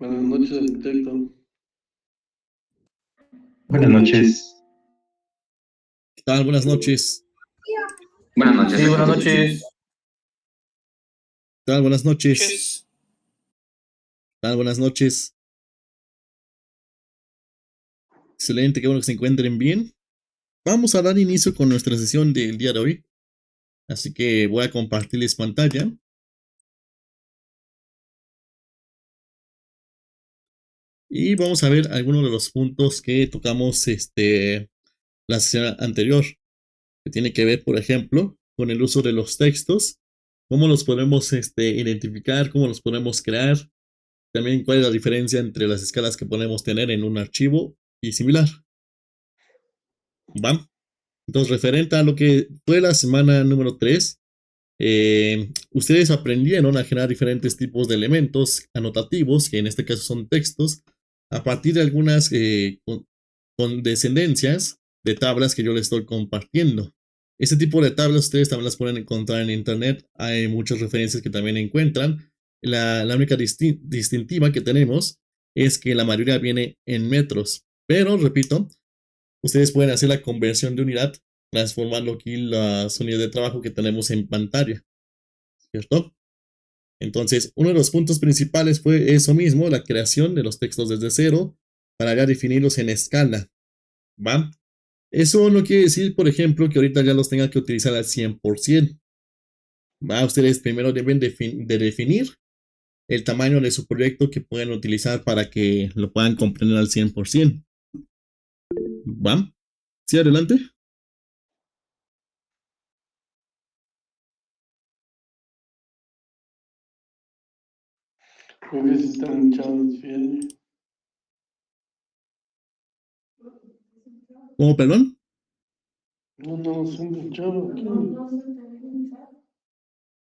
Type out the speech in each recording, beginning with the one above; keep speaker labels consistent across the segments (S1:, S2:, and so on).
S1: Buenas noches, arquitecto.
S2: Buenas noches.
S3: ¿Qué tal? Buenas noches.
S2: Buenas noches.
S4: Sí, buenas noches.
S3: ¿Qué tal? Buenas noches. ¿Qué tal? Buenas noches. Excelente, qué bueno que se encuentren bien. Vamos a dar inicio con nuestra sesión del día de hoy. Así que voy a compartirles pantalla. Y vamos a ver algunos de los puntos que tocamos la sesión anterior. Que tiene que ver, por ejemplo, con el uso de los textos. Cómo los podemos identificar, cómo los podemos crear. También cuál es la diferencia entre las escalas que podemos tener en un archivo y similar. ¿Va? Entonces, referente a lo que fue la semana número 3, ustedes aprendieron a generar diferentes tipos de elementos anotativos, que en este caso son textos, a partir de algunas condescendencias de tablas que yo les estoy compartiendo. Este tipo de tablas ustedes también las pueden encontrar en internet. Hay muchas referencias que también encuentran. La única distintiva que tenemos es que la mayoría viene en metros. Pero, repito, ustedes pueden hacer la conversión de unidad transformando aquí las unidades de trabajo que tenemos en pantalla, ¿cierto? Entonces, uno de los puntos principales fue eso mismo, la creación de los textos desde cero para ya definirlos en escala, ¿va? Eso no quiere decir, por ejemplo, que ahorita ya los tenga que utilizar al 100%, ¿va? Ustedes primero deben de definir el tamaño de su proyecto que pueden utilizar para que lo puedan comprender al 100%, ¿va? ¿Sí, adelante?
S1: Creo que sí están echados bien.
S3: ¿Cómo, perdón?
S1: No, son de chavo aquí.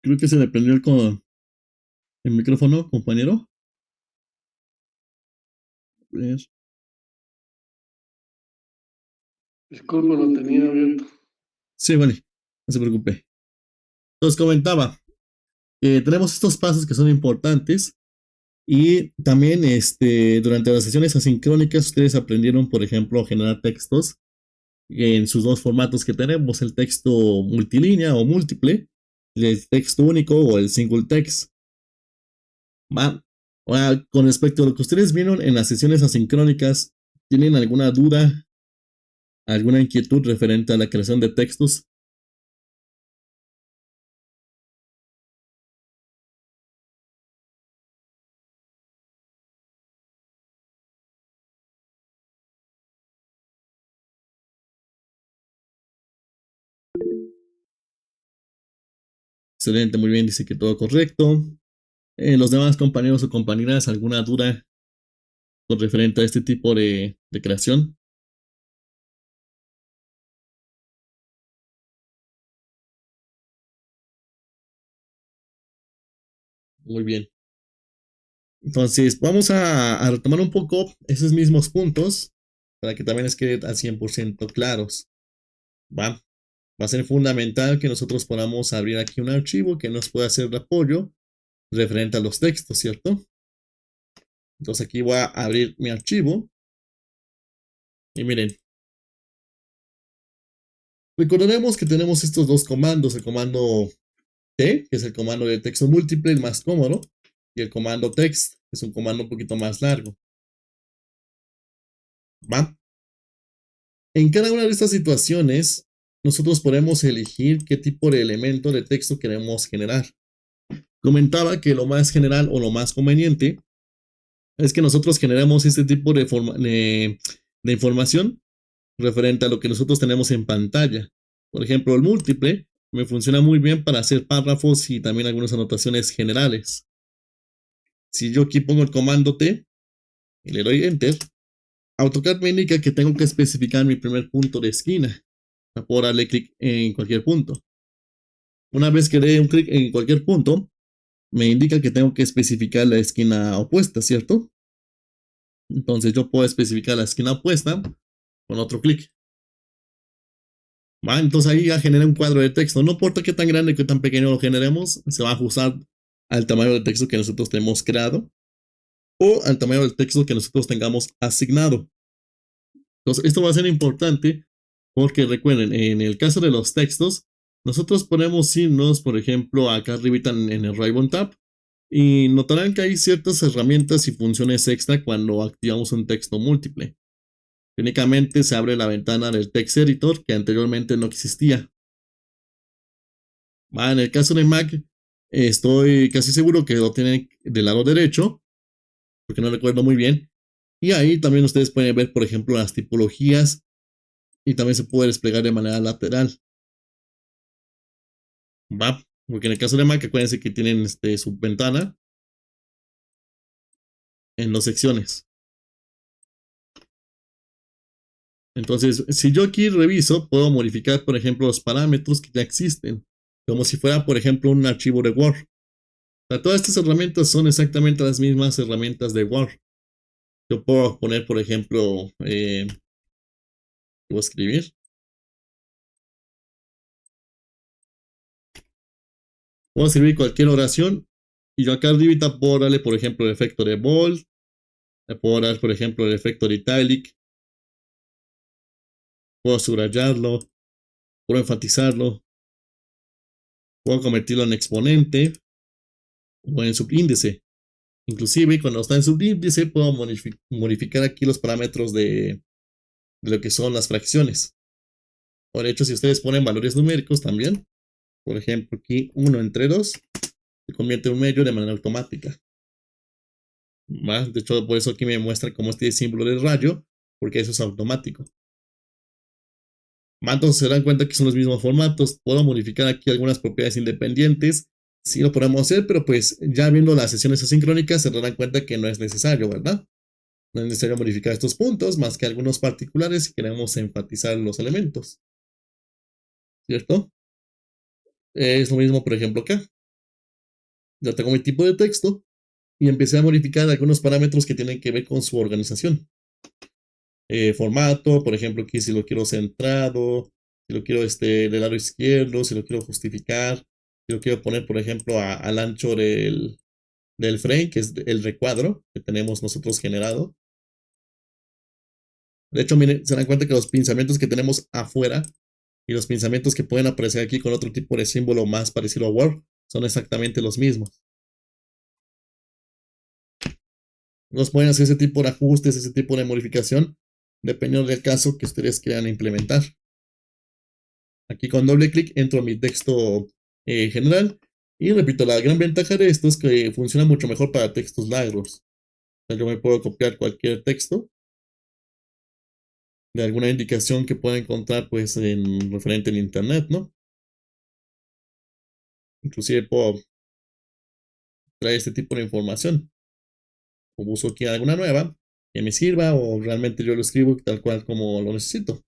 S3: Creo que se le prendió el micrófono, compañero. Pues,
S1: Disculpa, lo tenía abierto.
S3: sí, vale, no se preocupe. Entonces comentaba, tenemos estos pasos que son importantes y también durante las sesiones asincrónicas ustedes aprendieron, por ejemplo, a generar textos en sus dos formatos que tenemos, el texto multilínea o múltiple, el texto único o el single text. ¿Va? Ahora, con respecto a lo que ustedes vieron en las sesiones asincrónicas, ¿tienen alguna duda, alguna inquietud referente a la creación de textos? Excelente, muy bien, dice que todo correcto. Los demás compañeros o compañeras, ¿alguna duda con referente a este tipo de creación? Muy bien. Entonces, vamos a retomar un poco esos mismos puntos para que también les quede al 100% claros. Va a ser fundamental que nosotros podamos abrir aquí un archivo que nos pueda hacer de apoyo referente a los textos, ¿cierto? Entonces aquí voy a abrir mi archivo. Y miren, recordaremos que tenemos estos dos comandos, el comando T, que es el comando de texto múltiple, el más cómodo, y el comando text, que es un comando un poquito más largo. ¿Va? En cada una de estas situaciones, nosotros podemos elegir qué tipo de elemento de texto queremos generar. Comentaba que lo más general o lo más conveniente es que nosotros generemos este tipo de información referente a lo que nosotros tenemos en pantalla. Por ejemplo, el múltiple me funciona muy bien para hacer párrafos y también algunas anotaciones generales. Si yo aquí pongo el comando T y le doy Enter, AutoCAD me indica que tengo que especificar mi primer punto de esquina para poder darle clic en cualquier punto. Una vez que dé un clic en cualquier punto, me indica que tengo que especificar la esquina opuesta, ¿cierto? Entonces yo puedo especificar la esquina opuesta con otro clic. Entonces ahí ya genera un cuadro de texto. No importa qué tan grande o qué tan pequeño lo generemos, se va a ajustar al tamaño de texto que nosotros tenemos creado. o al tamaño del texto que nosotros tengamos asignado. Entonces, esto va a ser importante porque recuerden, en el caso de los textos, nosotros ponemos signos, por ejemplo, acá arriba en el Ribbon Tab, y notarán que hay ciertas herramientas y funciones extra cuando activamos un texto múltiple. Únicamente se abre la ventana del Text Editor que anteriormente no existía. En el caso de Mac, estoy casi seguro que lo tienen del lado derecho, porque no recuerdo muy bien. Y ahí también ustedes pueden ver, por ejemplo, las tipologías y también se puede desplegar de manera lateral. ¿Va? Porque en el caso de Mac, acuérdense que tienen su ventana en dos secciones. Entonces, si yo aquí reviso, puedo modificar, por ejemplo, los parámetros que ya existen, como si fuera, por ejemplo, un archivo de Word. O sea, todas estas herramientas son exactamente las mismas herramientas de Word. Yo puedo poner, por ejemplo, puedo escribir. Puedo escribir cualquier oración y yo acá arriba puedo darle, por ejemplo, el efecto de bold. Le puedo dar, por ejemplo, el efecto de italic. Puedo subrayarlo. Puedo enfatizarlo. Puedo convertirlo en exponente o en subíndice. Inclusive cuando está en subíndice puedo modificar aquí los parámetros de lo que son las fracciones. Por hecho, si ustedes ponen valores numéricos también, por ejemplo aquí 1 entre 2, se convierte en un medio de manera automática. De hecho, por eso aquí me muestra como este símbolo de rayo, porque eso es automático. Entonces se dan cuenta que son los mismos formatos. Puedo modificar aquí algunas propiedades independientes. Sí lo podemos hacer, pero pues ya viendo las sesiones asincrónicas se darán cuenta que no es necesario, ¿verdad? No es necesario modificar estos puntos, más que algunos particulares si queremos enfatizar los elementos. ¿Cierto? Es lo mismo, por ejemplo, acá. Ya tengo mi tipo de texto y empecé a modificar algunos parámetros que tienen que ver con su organización. Formato, por ejemplo, aquí si lo quiero centrado, si lo quiero del lado izquierdo, si lo quiero justificar, si lo quiero poner, por ejemplo, al ancho del frame, que es el recuadro que tenemos nosotros generado. De hecho, miren, se dan cuenta que los pinzamientos que tenemos afuera y los pinzamientos que pueden aparecer aquí con otro tipo de símbolo más parecido a Word son exactamente los mismos. Nos pueden hacer ese tipo de ajustes, ese tipo de modificación, dependiendo del caso que ustedes quieran implementar. Aquí con doble clic entro a mi texto general y repito, la gran ventaja de esto es que funciona mucho mejor para textos largos. O sea, yo me puedo copiar cualquier texto de alguna indicación que pueda encontrar pues en referente en internet, ¿no? Inclusive puedo traer este tipo de información o busco aquí alguna nueva que me sirva o realmente yo lo escribo tal cual como lo necesito.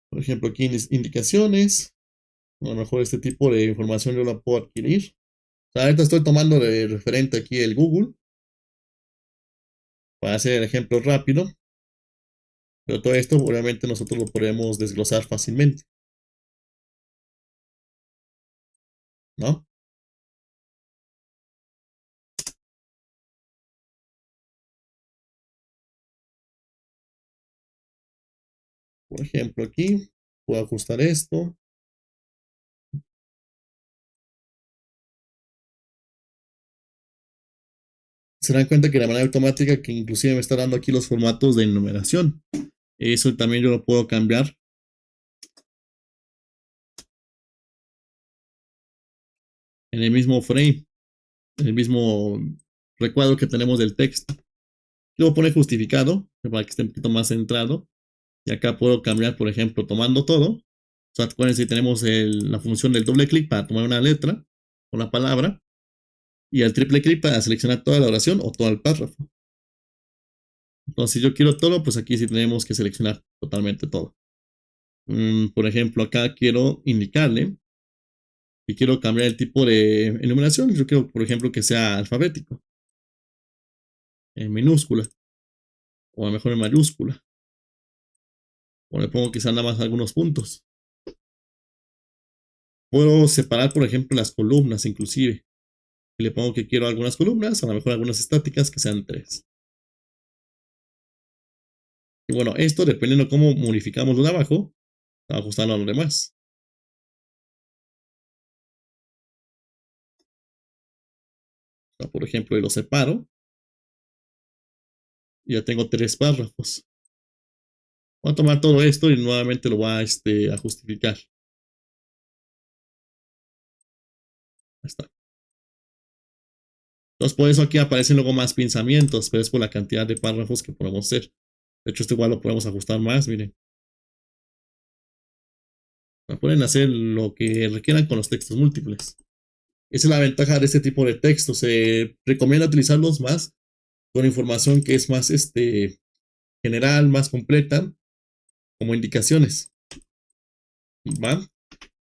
S3: Por ejemplo, aquí indicaciones, a lo mejor este tipo de información yo la puedo adquirir. O sea, ahorita estoy tomando de referente aquí el Google para hacer el ejemplo rápido, pero todo esto obviamente nosotros lo podemos desglosar fácilmente, ¿no? Por ejemplo, aquí puedo ajustar esto. Se dan cuenta que de manera automática que inclusive me está dando aquí los formatos de enumeración. Eso también yo lo puedo cambiar. En el mismo frame, en el mismo recuadro que tenemos del texto. Yo voy a poner justificado para que esté un poquito más centrado. Y acá puedo cambiar, por ejemplo, tomando todo. O sea, acuérdense, tenemos la función del doble clic para tomar una letra, una palabra, y el triple clic para seleccionar toda la oración o todo el párrafo. Entonces, si yo quiero todo, pues aquí sí tenemos que seleccionar totalmente todo. Por ejemplo, acá quiero indicarle y quiero cambiar el tipo de enumeración. Yo quiero, por ejemplo, que sea alfabético, en minúscula. o a lo mejor en mayúscula, o le pongo quizá nada más algunos puntos. Puedo separar, por ejemplo, las columnas inclusive. Y le pongo que quiero algunas columnas, a lo mejor algunas estáticas que sean 3. Y bueno, esto dependiendo cómo modificamos lo de abajo, ajustando a lo demás. O sea, por ejemplo, y lo separo. Y ya tengo 3 párrafos. Voy a tomar todo esto y nuevamente lo voy a justificar. Ahí está. Entonces, por eso aquí aparecen luego más pensamientos, pero es por la cantidad de párrafos que podemos hacer. De hecho, esto igual lo podemos ajustar más, miren. Pueden hacer lo que requieran con los textos múltiples. Esa es la ventaja de este tipo de textos. Se recomienda utilizarlos más con información que es más general, más completa, como indicaciones. ¿Va?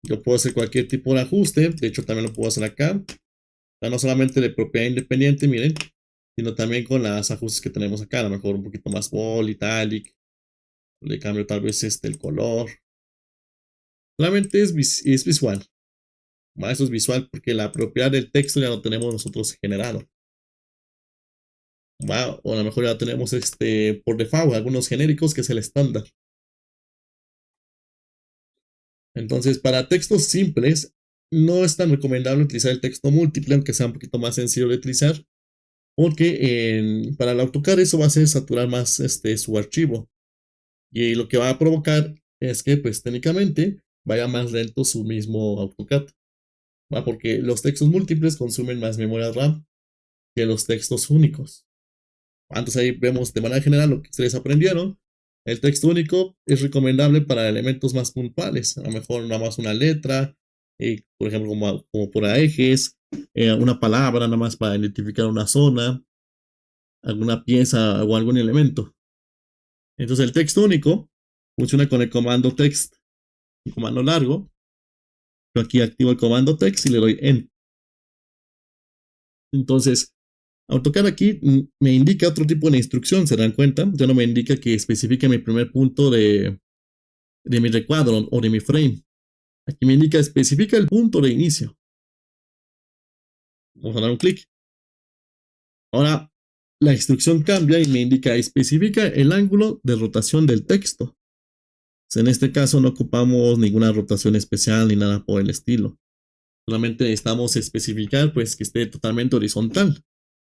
S3: Yo puedo hacer cualquier tipo de ajuste. De hecho, también lo puedo hacer acá. No solamente de propiedad independiente, miren, sino también con los ajustes que tenemos acá. A lo mejor un poquito más bold, italic. Le cambio tal vez el color. Solamente es visual. ¿Va? Eso es visual porque la propiedad del texto ya lo tenemos nosotros generado. ¿Va? O a lo mejor ya tenemos por default algunos genéricos que es el estándar. Entonces, para textos simples, no es tan recomendable utilizar el texto múltiple, aunque sea un poquito más sencillo de utilizar, porque para el AutoCAD eso va a hacer saturar más su archivo. Y lo que va a provocar es que, pues técnicamente, vaya más lento su mismo AutoCAD. ¿Va? Porque los textos múltiples consumen más memoria RAM que los textos únicos. Antes ahí vemos de manera general lo que ustedes aprendieron. El texto único es recomendable para elementos más puntuales. A lo mejor nada más una letra, por ejemplo, como por ejes, una palabra nada más para identificar una zona, alguna pieza o algún elemento. Entonces el texto único funciona con el comando text, un comando largo. Yo aquí activo el comando text y le doy enter. Entonces, AutoCAD aquí me indica otro tipo de instrucción, ¿se dan cuenta? Ya no me indica que especifique mi primer punto de mi recuadro o de mi frame. Aquí me indica especifica el punto de inicio. Vamos a dar un clic. Ahora la instrucción cambia y me indica especifica el ángulo de rotación del texto. En este caso no ocupamos ninguna rotación especial ni nada por el estilo. Solamente necesitamos especificar pues que esté totalmente horizontal,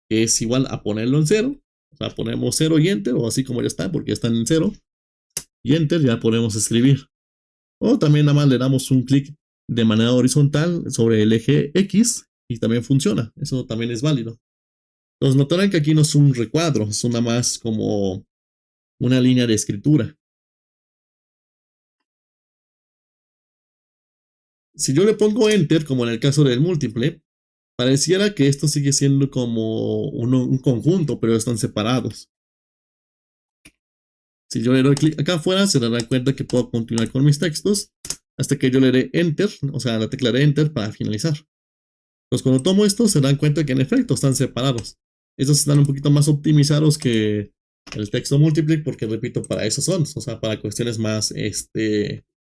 S3: que es igual a ponerlo en 0. O sea, ponemos 0 y enter, o así como ya está, porque ya están en 0. Y enter, ya podemos escribir. O también nada más le damos un clic de manera horizontal sobre el eje X y también funciona. Eso también es válido. Entonces notarán que aquí no es un recuadro, es nada más como una línea de escritura. Si yo le pongo enter, como en el caso del múltiple, pareciera que esto sigue siendo como un conjunto, pero están separados. Si yo le doy clic acá afuera, se darán cuenta que puedo continuar con mis textos hasta que yo le dé enter, o sea, la tecla de enter para finalizar. Pues cuando tomo esto, se dan cuenta que en efecto están separados. Estos están un poquito más optimizados que el texto múltiple, porque repito, para eso son, o sea, para cuestiones más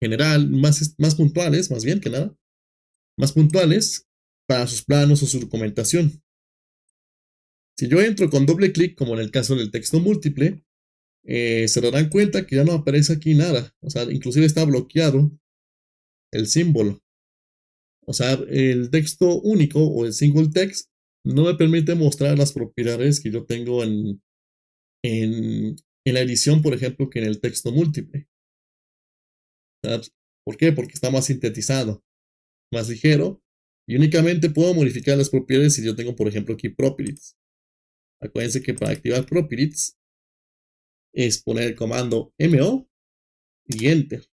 S3: general, más puntuales, más bien que nada, más puntuales para sus planos o su documentación. Si yo entro con doble clic, como en el caso del texto múltiple, se darán cuenta que ya no aparece aquí nada. O sea, inclusive está bloqueado el símbolo. O sea, el texto único o el single text no me permite mostrar las propiedades que yo tengo en la edición, por ejemplo, que en el texto múltiple. ¿Sabes? ¿Por qué? Porque está más sintetizado, más ligero, y únicamente puedo modificar las propiedades si yo tengo, por ejemplo, aquí properties. Acuérdense que para activar properties es poner el comando mo y enter.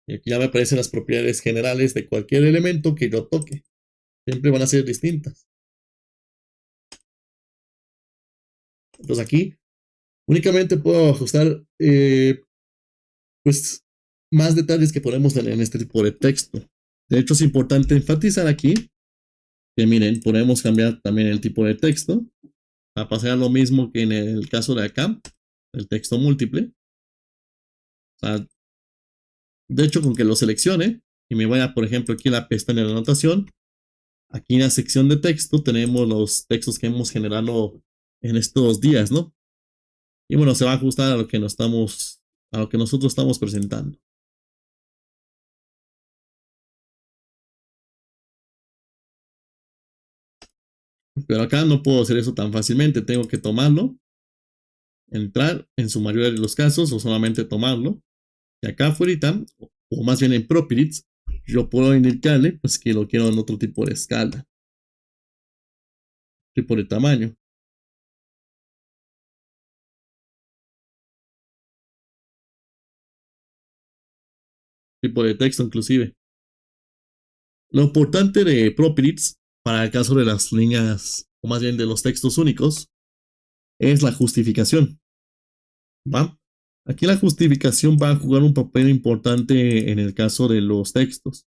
S3: Y aquí ya me aparecen las propiedades generales de cualquier elemento que yo toque. Siempre van a ser distintas. Entonces aquí únicamente puedo ajustar pues más detalles que podemos tener en este tipo de texto. De hecho, es importante enfatizar aquí que miren, podemos cambiar también el tipo de texto a pasar lo mismo que en el caso de acá. el texto múltiple. O sea, de hecho, con que lo seleccione y me vaya, por ejemplo, aquí en la pestaña de anotación, aquí en la sección de texto tenemos los textos que hemos generado en estos días, ¿no? Y bueno, se va a ajustar a lo que a lo que nosotros estamos presentando. Pero acá no puedo hacer eso tan fácilmente, tengo que tomarlo, entrar en su mayoría de los casos o solamente tomarlo. Y acá afuera, o más bien en Properties, yo puedo indicarle pues que lo quiero en otro tipo de escala, tipo de tamaño. Tipo de texto inclusive. Lo importante de Properties para el caso de las líneas, o más bien de los textos únicos, es la justificación. ¿Va? Aquí la justificación va a jugar un papel importante en el caso de los textos.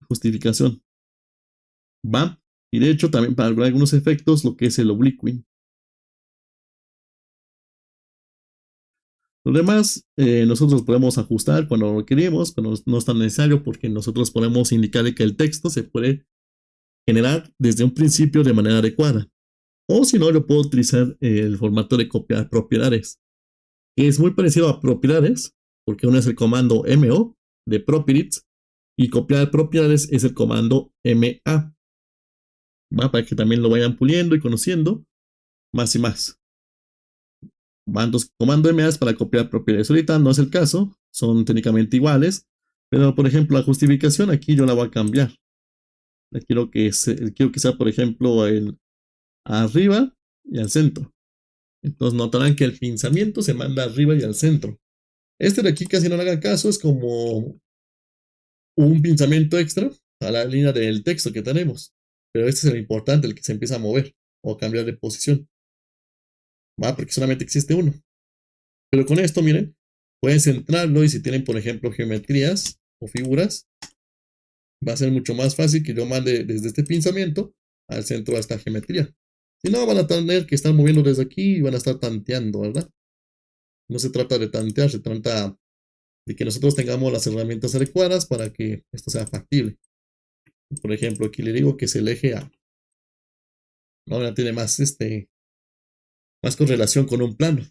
S3: Justificación. ¿Va? Y de hecho también para algunos efectos lo que es el obliquing. Lo demás, nosotros podemos ajustar cuando lo queremos, pero no es tan necesario porque nosotros podemos indicarle que el texto se puede generar desde un principio de manera adecuada. O si no, yo puedo utilizar el formato de copiar propiedades, que es muy parecido a propiedades, porque uno es el comando mo de properties y copiar propiedades es el comando ma. ¿Va? Para que también lo vayan puliendo y conociendo más y más. Entonces, comando MA es para copiar propiedades. Ahorita no es el caso, son técnicamente iguales, pero por ejemplo la justificación aquí yo la voy a cambiar. Quiero que sea, por ejemplo, el arriba y al centro. Entonces notarán que el pinzamiento se manda arriba y al centro. Este de aquí casi no le hagan caso, es como un pinzamiento extra a la línea del texto que tenemos. Pero este es el importante, el que se empieza a mover o cambiar de posición. ¿Va? Porque solamente existe uno. Pero con esto, miren, pueden centrarlo y si tienen, por ejemplo, geometrías o figuras, va a ser mucho más fácil que yo mande desde este pinzamiento al centro de esta geometría. Si no, van a tener que estar moviendo desde aquí y van a estar tanteando, ¿verdad? No se trata de tantear, se trata de que nosotros tengamos las herramientas adecuadas para que esto sea factible. Por ejemplo, aquí le digo que se eje a, ahora tiene más correlación con un plano.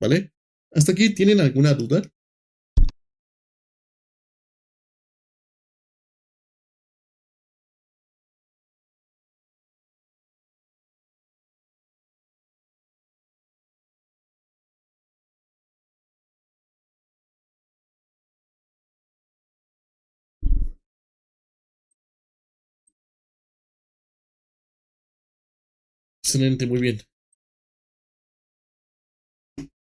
S3: ¿Vale? ¿Hasta aquí tienen alguna duda? Excelente, muy bien.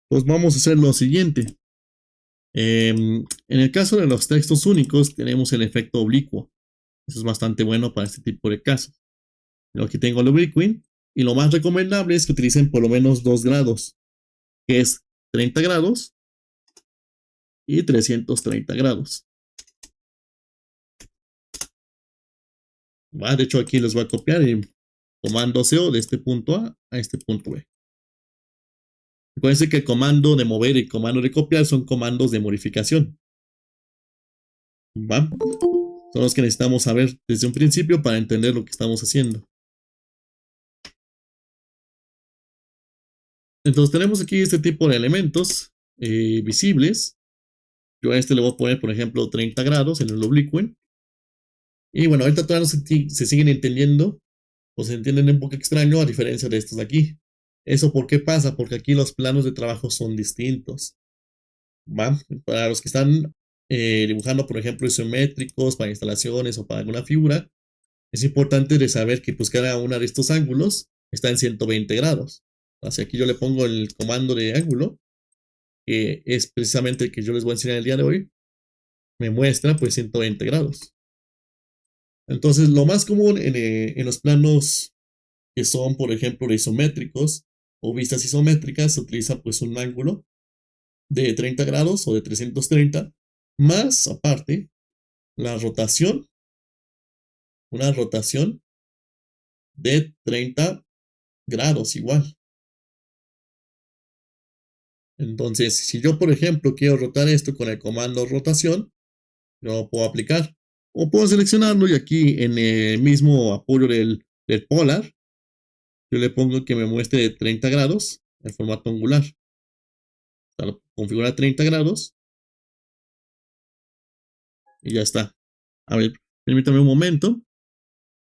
S3: Pues vamos a hacer lo siguiente. En el caso de los textos únicos, tenemos el efecto oblicuo. Eso es bastante bueno para este tipo de casos. Aquí tengo el obliquing y lo más recomendable es que utilicen por lo menos 2 grados, que es 30 grados y 330 grados. De hecho, aquí les voy a copiar el comando CO de este punto a este punto B. Recuerden que el comando de mover y el comando de copiar son comandos de modificación. ¿Va? Son los que necesitamos saber desde un principio para entender lo que estamos haciendo. Entonces tenemos aquí este tipo de elementos visibles. Yo a este le voy a poner, por ejemplo, 30 grados en el oblicuo. Y bueno, ahorita todavía no se siguen entendiendo o se entienden un poco extraño a diferencia de estos de aquí. ¿Eso por qué pasa? Porque aquí los planos de trabajo son distintos. ¿Va? Para los que están dibujando, por ejemplo, isométricos para instalaciones o para alguna figura, es importante de saber que pues cada uno de estos ángulos está en 120 grados. Así aquí yo le pongo el comando de ángulo, que es precisamente el que yo les voy a enseñar el día de hoy, me muestra pues 120 grados. Entonces lo más común en los planos que son, por ejemplo, isométricos o vistas isométricas, se utiliza pues un ángulo de 30 grados o de 330, más aparte la rotación, una rotación de 30 grados igual. Entonces, si yo, por ejemplo, quiero rotar esto con el comando rotación, lo puedo aplicar. O puedo seleccionarlo y aquí en el mismo apoyo del polar, yo le pongo que me muestre 30 grados en formato angular. O sea, lo configura a 30 grados y ya está. A ver, permítame un momento.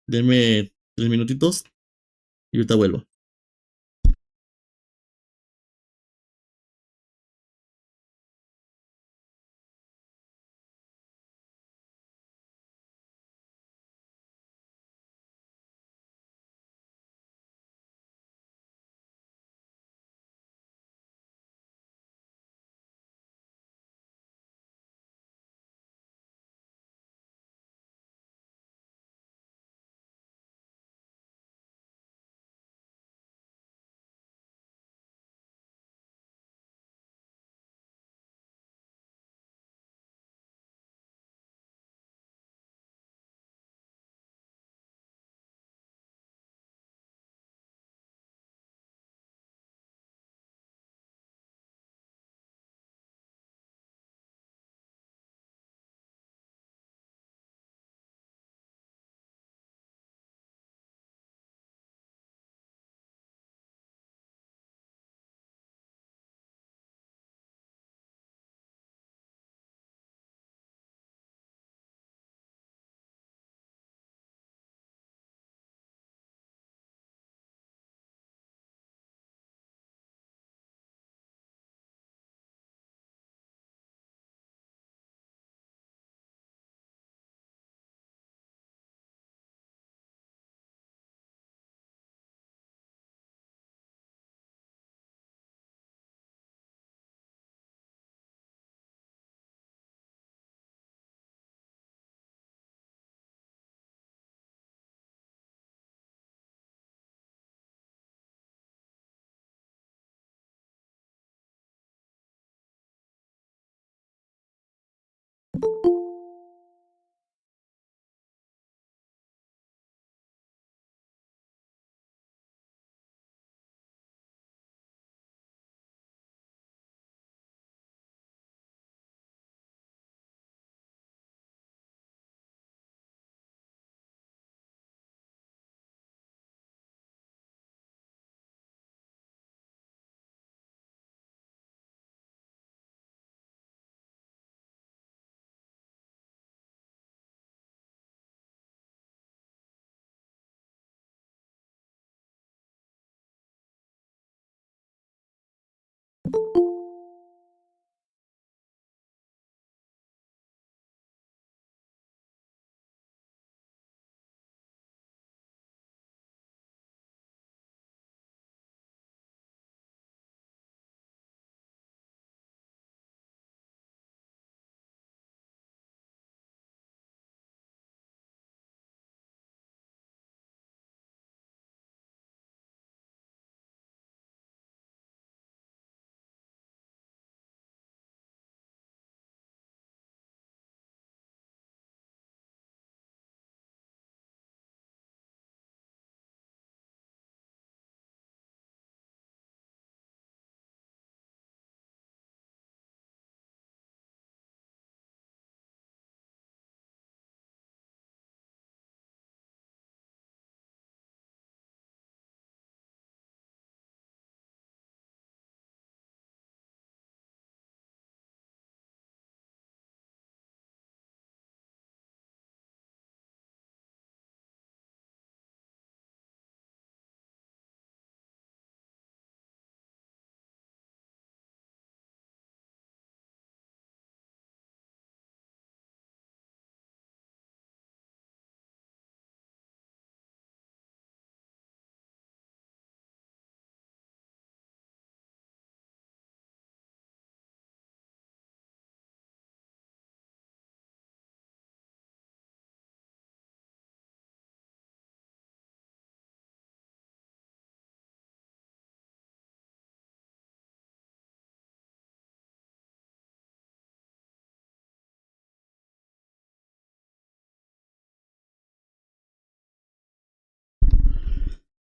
S3: Denme 3 minutitos y ahorita vuelvo.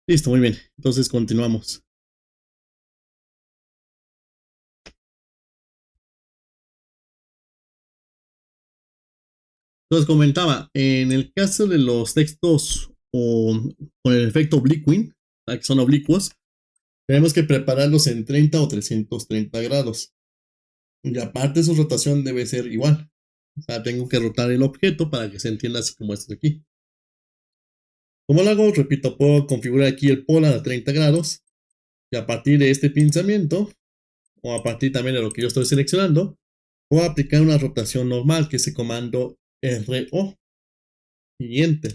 S3: Listo, muy bien. Entonces continuamos. Entonces comentaba, en el caso de los textos con el efecto obliquing, que son oblicuos, tenemos que prepararlos en 30 o 330 grados. Y aparte su rotación debe ser igual. O sea, tengo que rotar el objeto para que se entienda así como esto aquí. ¿Cómo lo hago? Repito, puedo configurar aquí el polar a 30 grados. Y a partir de este pinzamiento, o a partir también de lo que yo estoy seleccionando, puedo aplicar una rotación normal, que es el comando RO y Enter.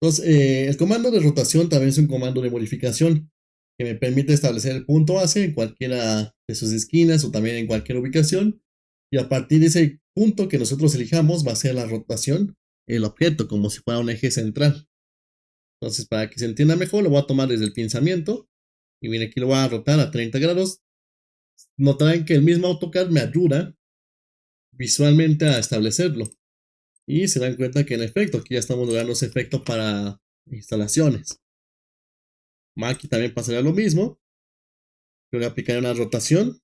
S3: Entonces, el comando de rotación también es un comando de modificación que me permite establecer el punto base en cualquiera de sus esquinas o también en cualquier ubicación. Y a partir de ese punto que nosotros elijamos va a ser la rotación, el objeto, como si fuera un eje central. Entonces, para que se entienda mejor, lo voy a tomar desde el pinzamiento. Y bien, aquí lo voy a rotar a 30 grados. Notarán que el mismo AutoCAD me ayuda visualmente a establecerlo. Y se dan cuenta que en efecto, aquí ya estamos logrando ese efecto para instalaciones. Aquí también pasaría lo mismo. Yo le aplicaré una rotación.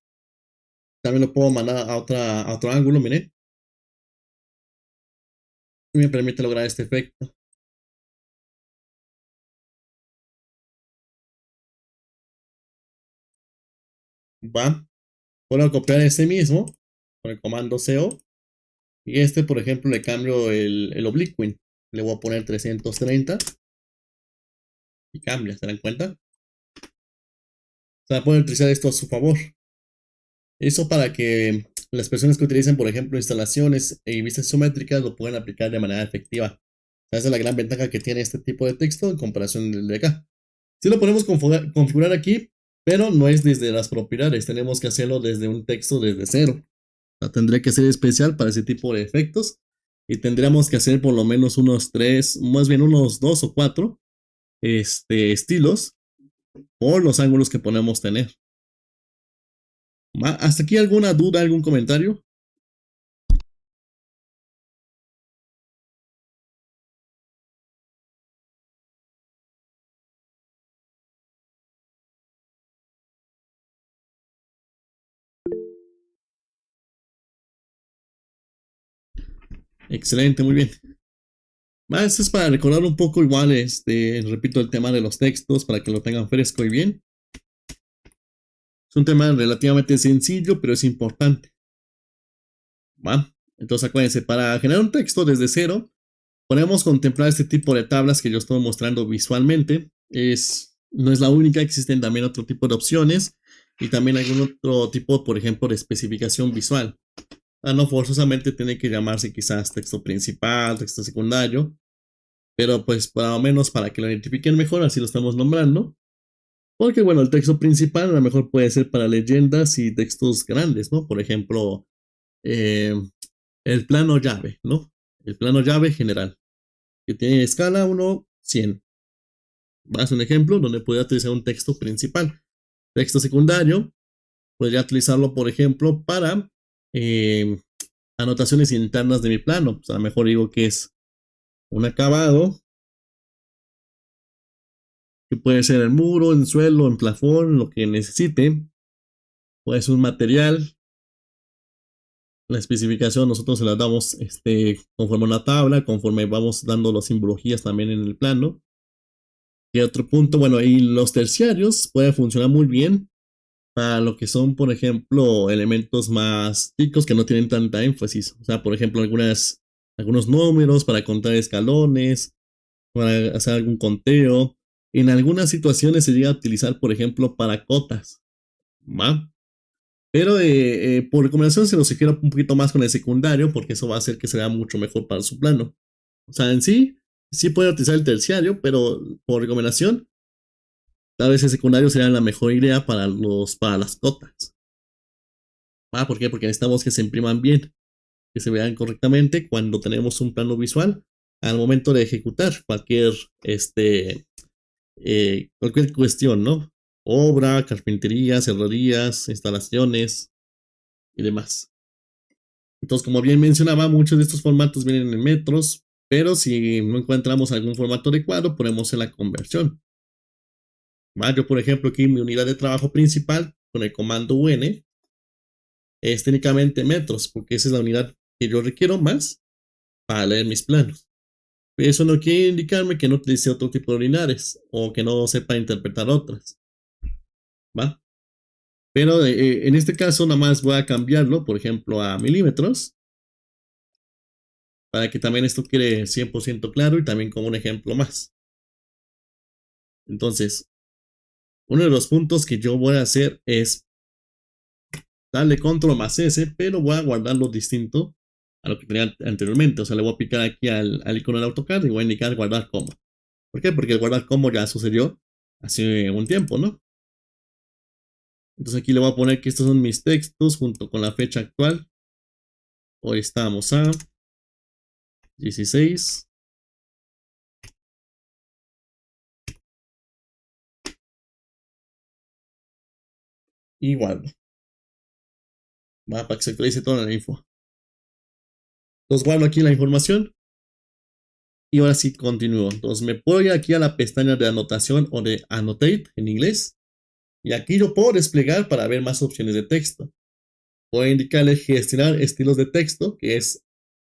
S3: También lo puedo mandar a otro ángulo, miren. Y me permite lograr este efecto. Va. Puedo copiar este mismo con el comando CO. Y este, por ejemplo, le cambio el obliquing. Le voy a poner 330. Y cambia, ¿se dan cuenta? O sea, pueden utilizar esto a su favor. Eso para que las personas que utilicen, por ejemplo, instalaciones y vistas isométricas lo puedan aplicar de manera efectiva. O sea, esa es la gran ventaja que tiene este tipo de texto en comparación del de acá. Sí lo podemos configurar aquí, pero no es desde las propiedades. Tenemos que hacerlo desde un texto desde cero. O sea, tendría que ser especial para ese tipo de efectos. Y tendríamos que hacer por lo menos unos 3, más bien unos 2 o 4 estilos por los ángulos que podemos tener. ¿Hasta aquí alguna duda, algún comentario? Excelente, muy bien. Esto es para recordar un poco igual, repito, el tema de los textos para que lo tengan fresco y bien. Es un tema relativamente sencillo, pero es importante. ¿Va? Entonces acuérdense, para generar un texto desde cero, podemos contemplar este tipo de tablas que yo estoy mostrando visualmente. No es la única, existen también otro tipo de opciones y también algún otro tipo, por ejemplo, de especificación visual. No forzosamente tiene que llamarse quizás texto principal, texto secundario, pero pues por lo menos para que lo identifiquen mejor, así lo estamos nombrando. Porque bueno, el texto principal a lo mejor puede ser para leyendas y textos grandes, ¿no? Por ejemplo, el plano llave, ¿no? El plano llave general, que tiene escala 1:100. Va a ser un ejemplo donde podría utilizar un texto principal. Texto secundario, podría utilizarlo, por ejemplo, para anotaciones internas de mi plano. Pues a lo mejor digo que es un acabado, que puede ser el muro, en suelo, en plafón, lo que necesite. Puede ser un material. La especificación nosotros se la damos conforme a una tabla, conforme vamos dando las simbologías también en el plano. Y otro punto, bueno, ahí los terciarios pueden funcionar muy bien para lo que son, por ejemplo, elementos más chicos que no tienen tanta énfasis. O sea, por ejemplo, algunos números para contar escalones, para hacer algún conteo. En algunas situaciones se llega a utilizar, por ejemplo, para cotas. ¿Va? Pero por recomendación se lo sugiero un poquito más con el secundario, porque eso va a hacer que se vea mucho mejor para su plano. O sea, en sí puede utilizar el terciario, pero por recomendación, tal vez el secundario sería la mejor idea para las cotas. ¿Por qué? Porque necesitamos que se impriman bien, que se vean correctamente cuando tenemos un plano visual al momento de ejecutar cualquier cuestión, ¿no? Obra, carpintería, cerradurías, instalaciones y demás. Entonces, como bien mencionaba, muchos de estos formatos vienen en metros, pero si no encontramos algún formato adecuado, ponemos en la conversión. Yo, por ejemplo, aquí mi unidad de trabajo principal con el comando UN es técnicamente metros, porque esa es la unidad que yo requiero más. para leer mis planos. Eso no quiere indicarme que no utilice otro tipo de unidades o que no sepa interpretar otras. ¿Va? Pero en este caso nada más voy a cambiarlo, por ejemplo, a milímetros, para que también esto quede 100% claro y también como un ejemplo más. Entonces, uno de los puntos que yo voy a hacer es darle control más S, pero voy a guardarlo distinto a lo que tenía anteriormente. O sea, le voy a picar aquí al icono del AutoCAD y voy a indicar guardar como. ¿Por qué? Porque el guardar como ya sucedió hace un tiempo, ¿no? Entonces aquí le voy a poner que estos son mis textos junto con la fecha actual. Hoy estamos a 16. Y guardo. Va para que se actualice toda la info. Entonces guardo aquí la información. Y ahora sí continúo. Entonces me puedo ir aquí a la pestaña de anotación o de Annotate en inglés. Y aquí yo puedo desplegar para ver más opciones de texto. Puedo indicarle gestionar estilos de texto, que es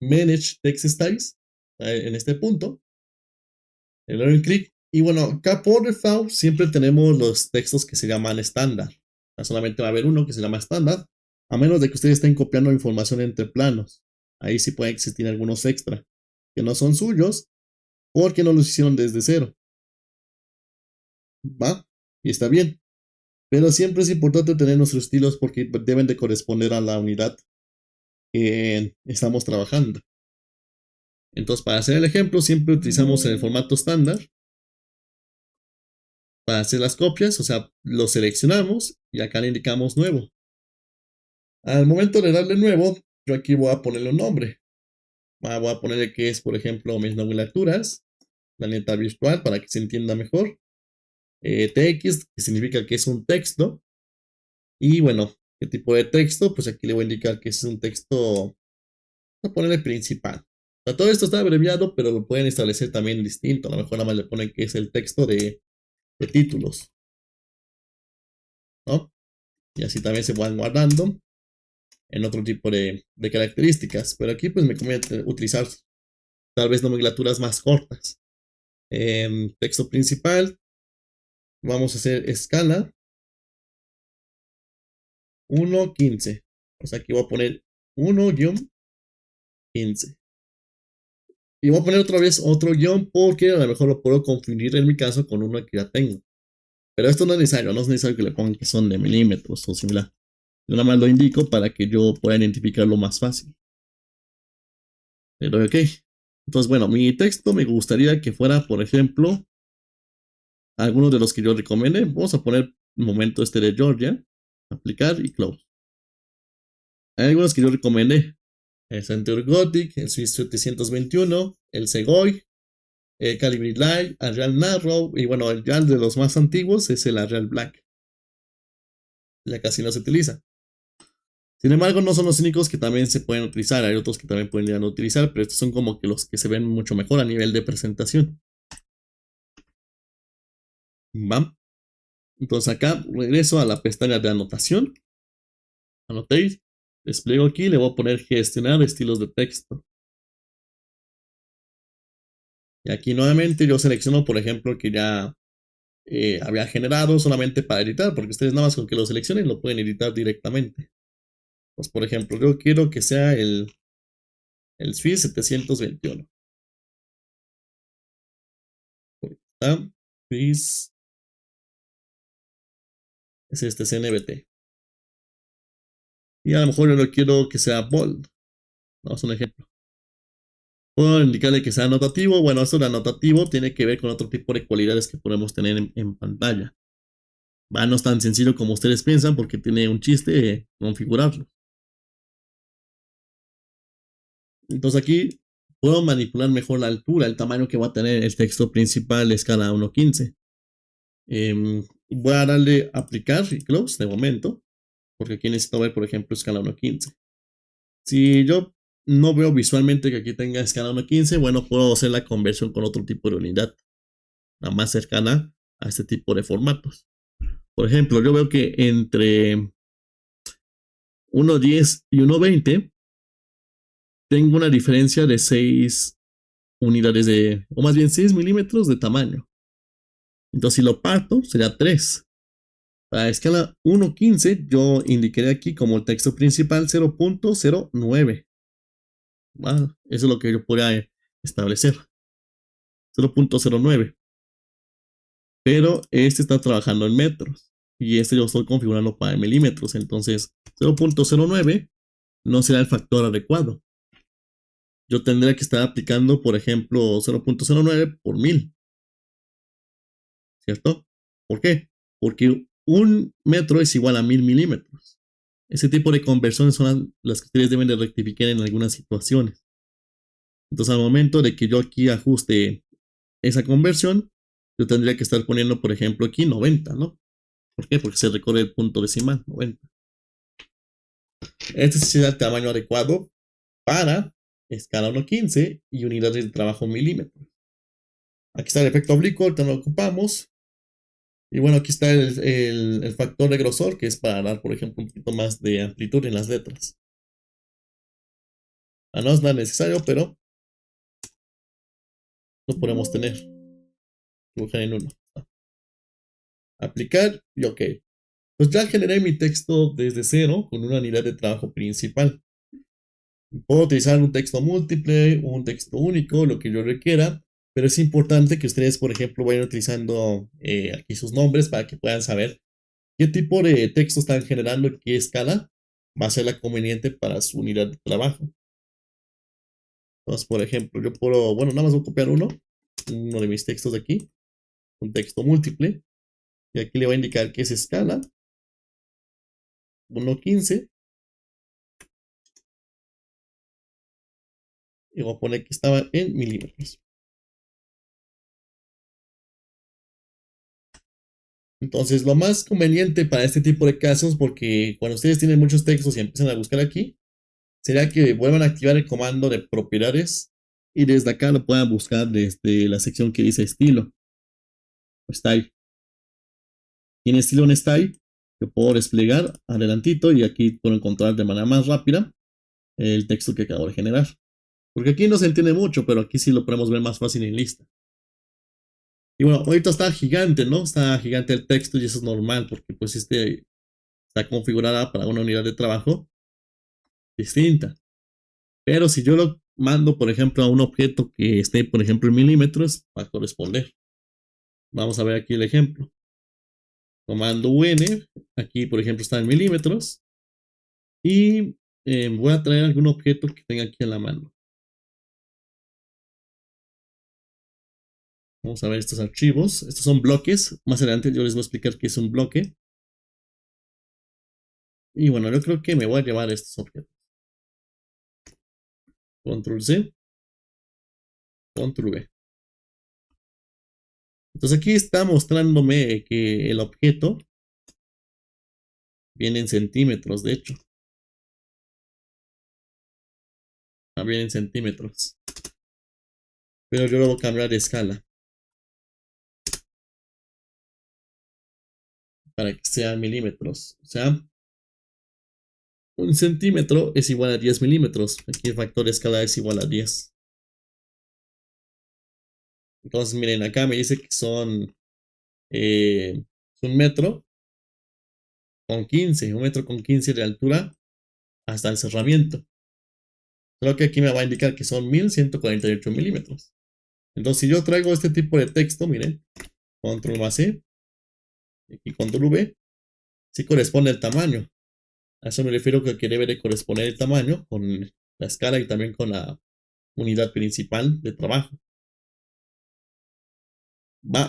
S3: Manage Text Styles, en este punto. Le doy un clic. Y bueno, acá por default siempre tenemos los textos que se llaman estándar. Solamente va a haber uno que se llama estándar, a menos de que ustedes estén copiando información entre planos. Ahí sí pueden existir algunos extra que no son suyos porque no los hicieron desde cero. ¿Va? Y está bien. Pero siempre es importante tener nuestros estilos porque deben de corresponder a la unidad que estamos trabajando. Entonces, para hacer el ejemplo, siempre utilizamos el formato estándar para hacer las copias, o sea, lo seleccionamos y acá le indicamos nuevo. Al momento de darle nuevo, yo aquí voy a ponerle un nombre. Voy a ponerle que es, por ejemplo, mis nomenclaturas, planeta virtual, para que se entienda mejor. TX, que significa que es un texto. Y bueno, ¿qué tipo de texto? Pues aquí le voy a indicar que es un texto, voy a ponerle principal. O sea, todo esto está abreviado, pero lo pueden establecer también distinto. A lo mejor nada más le ponen que es el texto de títulos, ¿no? Y así también se van guardando en otro tipo de características. Pero aquí pues me conviene utilizar tal vez nomenclaturas más cortas. Texto principal, vamos a hacer escala 1.15. O sea, aquí voy a poner 1-15. Y voy a poner otra vez otro guión porque a lo mejor lo puedo confundir en mi caso con uno que ya tengo. Pero esto no es necesario, no es necesario que le pongan que son de milímetros o similar. Yo nada más lo indico para que yo pueda identificarlo más fácil. Le doy OK. Entonces, bueno, mi texto me gustaría que fuera, por ejemplo, algunos de los que yo recomendé. Vamos a poner un momento este de Georgia, aplicar y close. Hay algunos que yo recomendé. El Center Gothic, el Swiss 721, el Segoy, el Calibri Light, Arial Narrow y bueno, ya de los más antiguos es el Arial Black. Ya casi no se utiliza. Sin embargo, no son los únicos que también se pueden utilizar. Hay otros que también pueden utilizar, pero estos son como que los que se ven mucho mejor a nivel de presentación. ¿Va? Entonces acá regreso a la pestaña de anotación. Annotate. Despliego aquí, le voy a poner gestionar estilos de texto. Y aquí nuevamente yo selecciono, por ejemplo, que ya había generado solamente para editar, porque ustedes nada más con que lo seleccionen lo pueden editar directamente. Pues por ejemplo, yo quiero que sea el Swiss 721. Swiss es este CNBT. Y a lo mejor yo no quiero que sea bold. Vamos a un ejemplo. Puedo indicarle que sea anotativo. Bueno, esto de anotativo tiene que ver con otro tipo de cualidades que podemos tener en pantalla. Va, no es tan sencillo como ustedes piensan porque tiene un chiste configurarlo. Entonces aquí puedo manipular mejor la altura, el tamaño que va a tener el texto principal de escala 1.15. Voy a darle aplicar y close de momento, porque aquí necesito ver, por ejemplo, escala 1.15. Si yo no veo visualmente que aquí tenga escala 1.15, bueno, puedo hacer la conversión con otro tipo de unidad, la más cercana a este tipo de formatos. Por ejemplo, yo veo que entre 1.10 y 1.20 tengo una diferencia de 6 unidades o más bien 6 milímetros de tamaño. Entonces, si lo parto, sería 3. Para escala 1.15, yo indicaré aquí como el texto principal 0.09. Eso es lo que yo podría establecer. 0.09. Pero este está trabajando en metros. Y este yo estoy configurando para milímetros. Entonces, 0.09 no será el factor adecuado. Yo tendría que estar aplicando, por ejemplo, 0.09 por 1000. ¿Cierto? ¿Por qué? Porque 1 metro es igual a 1000 milímetros. Ese tipo de conversiones son las que ustedes deben de rectificar en algunas situaciones. Entonces, al momento de que yo aquí ajuste esa conversión, yo tendría que estar poniendo, por ejemplo, aquí 90, ¿no? ¿Por qué? Porque se recorre el punto decimal, 90. Este será el tamaño adecuado para escala 1.15 y unidades de trabajo milímetros. Aquí está el efecto oblicuo, ahorita no lo ocupamos. Y bueno, aquí está el factor de grosor, que es para dar, por ejemplo, un poquito más de amplitud en las letras. No es nada necesario, pero lo podemos tener. Dibujar en uno. Aplicar y OK. Pues ya generé mi texto desde cero con una unidad de trabajo principal. Puedo utilizar un texto múltiple, un texto único, lo que yo requiera, pero es importante que ustedes, por ejemplo, vayan utilizando aquí sus nombres para que puedan saber qué tipo de texto están generando y qué escala va a ser la conveniente para su unidad de trabajo. Entonces, por ejemplo, yo puedo, bueno, nada más voy a copiar uno de mis textos de aquí, un texto múltiple, y aquí le voy a indicar que es escala 1.15. Y voy a poner que estaba en milímetros. Entonces, lo más conveniente para este tipo de casos, porque cuando ustedes tienen muchos textos y empiezan a buscar aquí, sería que vuelvan a activar el comando de propiedades y desde acá lo puedan buscar desde la sección que dice estilo o style. Y en estilo en style, yo puedo desplegar adelantito y aquí puedo encontrar de manera más rápida el texto que acabo de generar. Porque aquí no se entiende mucho, pero aquí sí lo podemos ver más fácil en lista. Y bueno, ahorita está gigante, ¿no? Está gigante el texto y eso es normal porque pues está configurada para una unidad de trabajo distinta. Pero si yo lo mando, por ejemplo, a un objeto que esté, por ejemplo, en milímetros, va a corresponder. Vamos a ver aquí el ejemplo. Comando UN, aquí, por ejemplo, está en milímetros. Y voy a traer algún objeto que tenga aquí en la mano. Vamos a ver estos archivos. Estos son bloques. Más adelante yo les voy a explicar qué es un bloque. Y bueno, yo creo que me voy a llevar estos objetos. Control C. Control V. Entonces aquí está mostrándome que el objeto viene en centímetros, de hecho. Viene en centímetros. Pero yo lo voy a cambiar de escala. Para que sea milímetros. O sea, un centímetro es igual a 10 milímetros. Aquí el factor de escala es igual a 10. Entonces, miren, acá me dice que son un metro con 15. Un metro con 15 de altura hasta el cerramiento. Creo que aquí me va a indicar que son 1148 milímetros. Entonces, si yo traigo este tipo de texto, miren, control más C y control V, sí corresponde el tamaño. A eso me refiero que debe de corresponder el tamaño con la escala y también con la unidad principal de trabajo.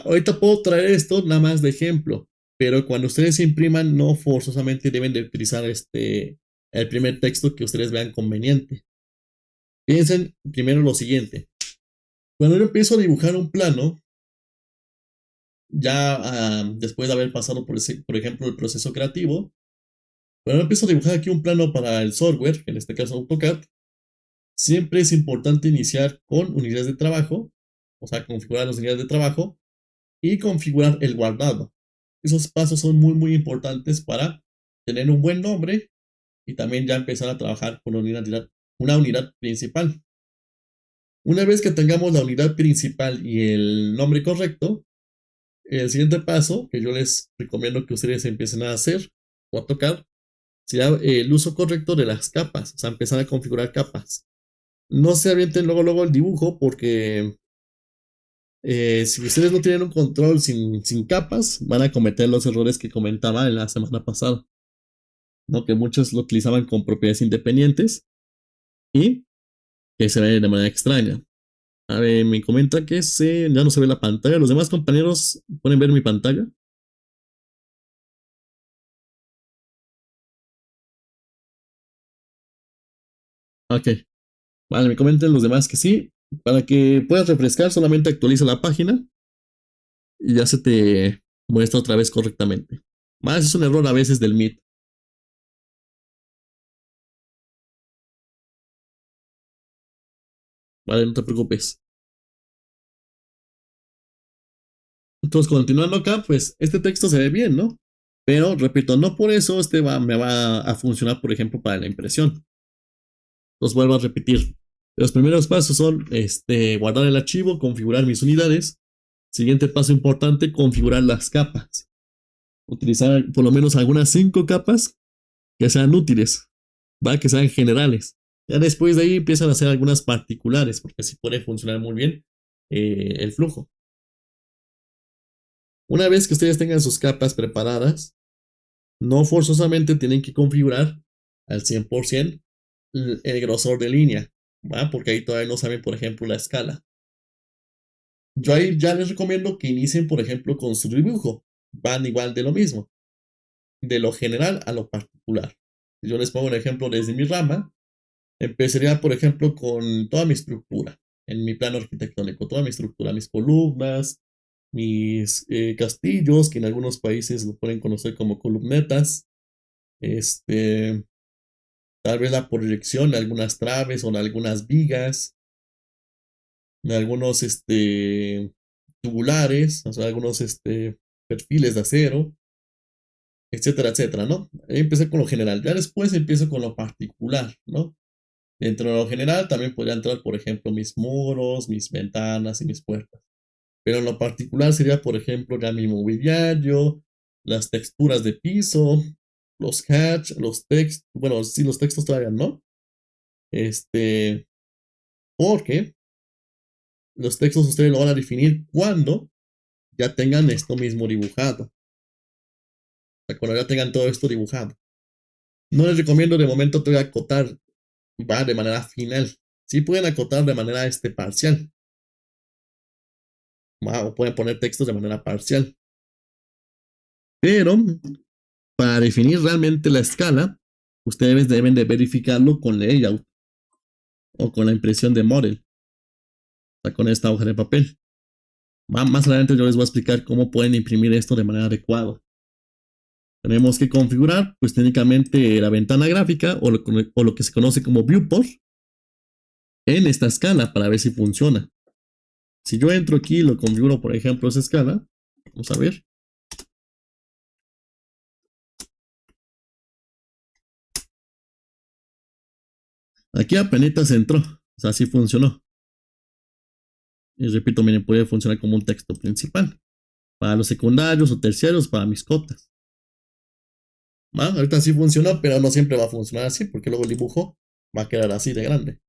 S3: Ahorita puedo traer esto nada más de ejemplo, pero cuando ustedes impriman no forzosamente deben de utilizar el primer texto que ustedes vean conveniente. Piensen primero lo siguiente. Cuando yo empiezo a dibujar un plano, ya después de haber pasado por ejemplo, el proceso creativo, cuando empiezo a dibujar aquí un plano para el software, en este caso AutoCAD, siempre es importante iniciar con unidades de trabajo, o sea, configurar las unidades de trabajo y configurar el guardado. Esos pasos son muy importantes para tener un buen nombre y también ya empezar a trabajar con una unidad principal. Una vez que tengamos la unidad principal y el nombre correcto, el siguiente paso que yo les recomiendo que ustedes empiecen a hacer o a tocar sería el uso correcto de las capas, o sea, empezar a configurar capas. No se avienten luego el dibujo porque si ustedes no tienen un control sin capas, van a cometer los errores que comentaba en la semana pasada, ¿no? Que muchos lo utilizaban con propiedades independientes y que se ve de manera extraña. A ver, me comenta que ya no se ve la pantalla. ¿Los demás compañeros pueden ver mi pantalla? Ok, vale, me comentan los demás que sí. Para que puedas refrescar, solamente actualiza la página y ya se te muestra otra vez correctamente. Más es un error a veces del Meet. Vale, no te preocupes. Entonces, continuando acá, pues este texto se ve bien, ¿no? Pero, repito, no por eso me va a funcionar, por ejemplo, para la impresión. Los vuelvo a repetir. Los primeros pasos son guardar el archivo, configurar mis unidades. Siguiente paso importante, configurar las capas. Utilizar por lo menos algunas 5 capas que sean útiles, ¿va? Que sean generales. Ya después de ahí empiezan a hacer algunas particulares, porque así puede funcionar muy bien el flujo. Una vez que ustedes tengan sus capas preparadas, no forzosamente tienen que configurar al 100% el grosor de línea, ¿va? Porque ahí todavía no saben, por ejemplo, la escala. Yo ahí ya les recomiendo que inicien, por ejemplo, con su dibujo. Van igual de lo mismo, de lo general a lo particular. Yo les pongo un ejemplo desde mi rama. Empezaría, por ejemplo, con toda mi estructura, en mi plano arquitectónico, toda mi estructura, mis columnas, mis castillos, que en algunos países lo pueden conocer como columnetas, este, tal vez la proyección de algunas traves o de algunas vigas, de algunos tubulares, o sea, algunos perfiles de acero, etcétera, etcétera, ¿no? Ahí empecé con lo general, ya después empiezo con lo particular, ¿no? Dentro de lo general también podría entrar, por ejemplo, mis muros, mis ventanas y mis puertas. Pero en lo particular sería, por ejemplo, ya mi mobiliario, las texturas de piso, los hatch, los textos, bueno, sí, los textos todavía no. Porque los textos ustedes lo van a definir cuando ya tengan esto mismo dibujado. O sea, cuando ya tengan todo esto dibujado. No les recomiendo de momento todavía acotar, va de manera final. Sí pueden acotar de manera parcial. O pueden poner textos de manera parcial. Pero para definir realmente la escala, ustedes deben de verificarlo con layout o con la impresión de model, o sea, con esta hoja de papel. Más adelante yo les voy a explicar cómo pueden imprimir esto de manera adecuada. Tenemos que configurar, pues técnicamente la ventana gráfica o lo que se conoce como viewport en esta escala para ver si funciona. Si yo entro aquí y lo configuro, por ejemplo, esa escala, vamos a ver. Aquí apenas entró, o sea, sí funcionó. Y repito, miren, puede funcionar como un texto principal. Para los secundarios o terciarios, para mis cotas. Ahorita sí funcionó, pero no siempre va a funcionar así, porque luego el dibujo va a quedar así de grande.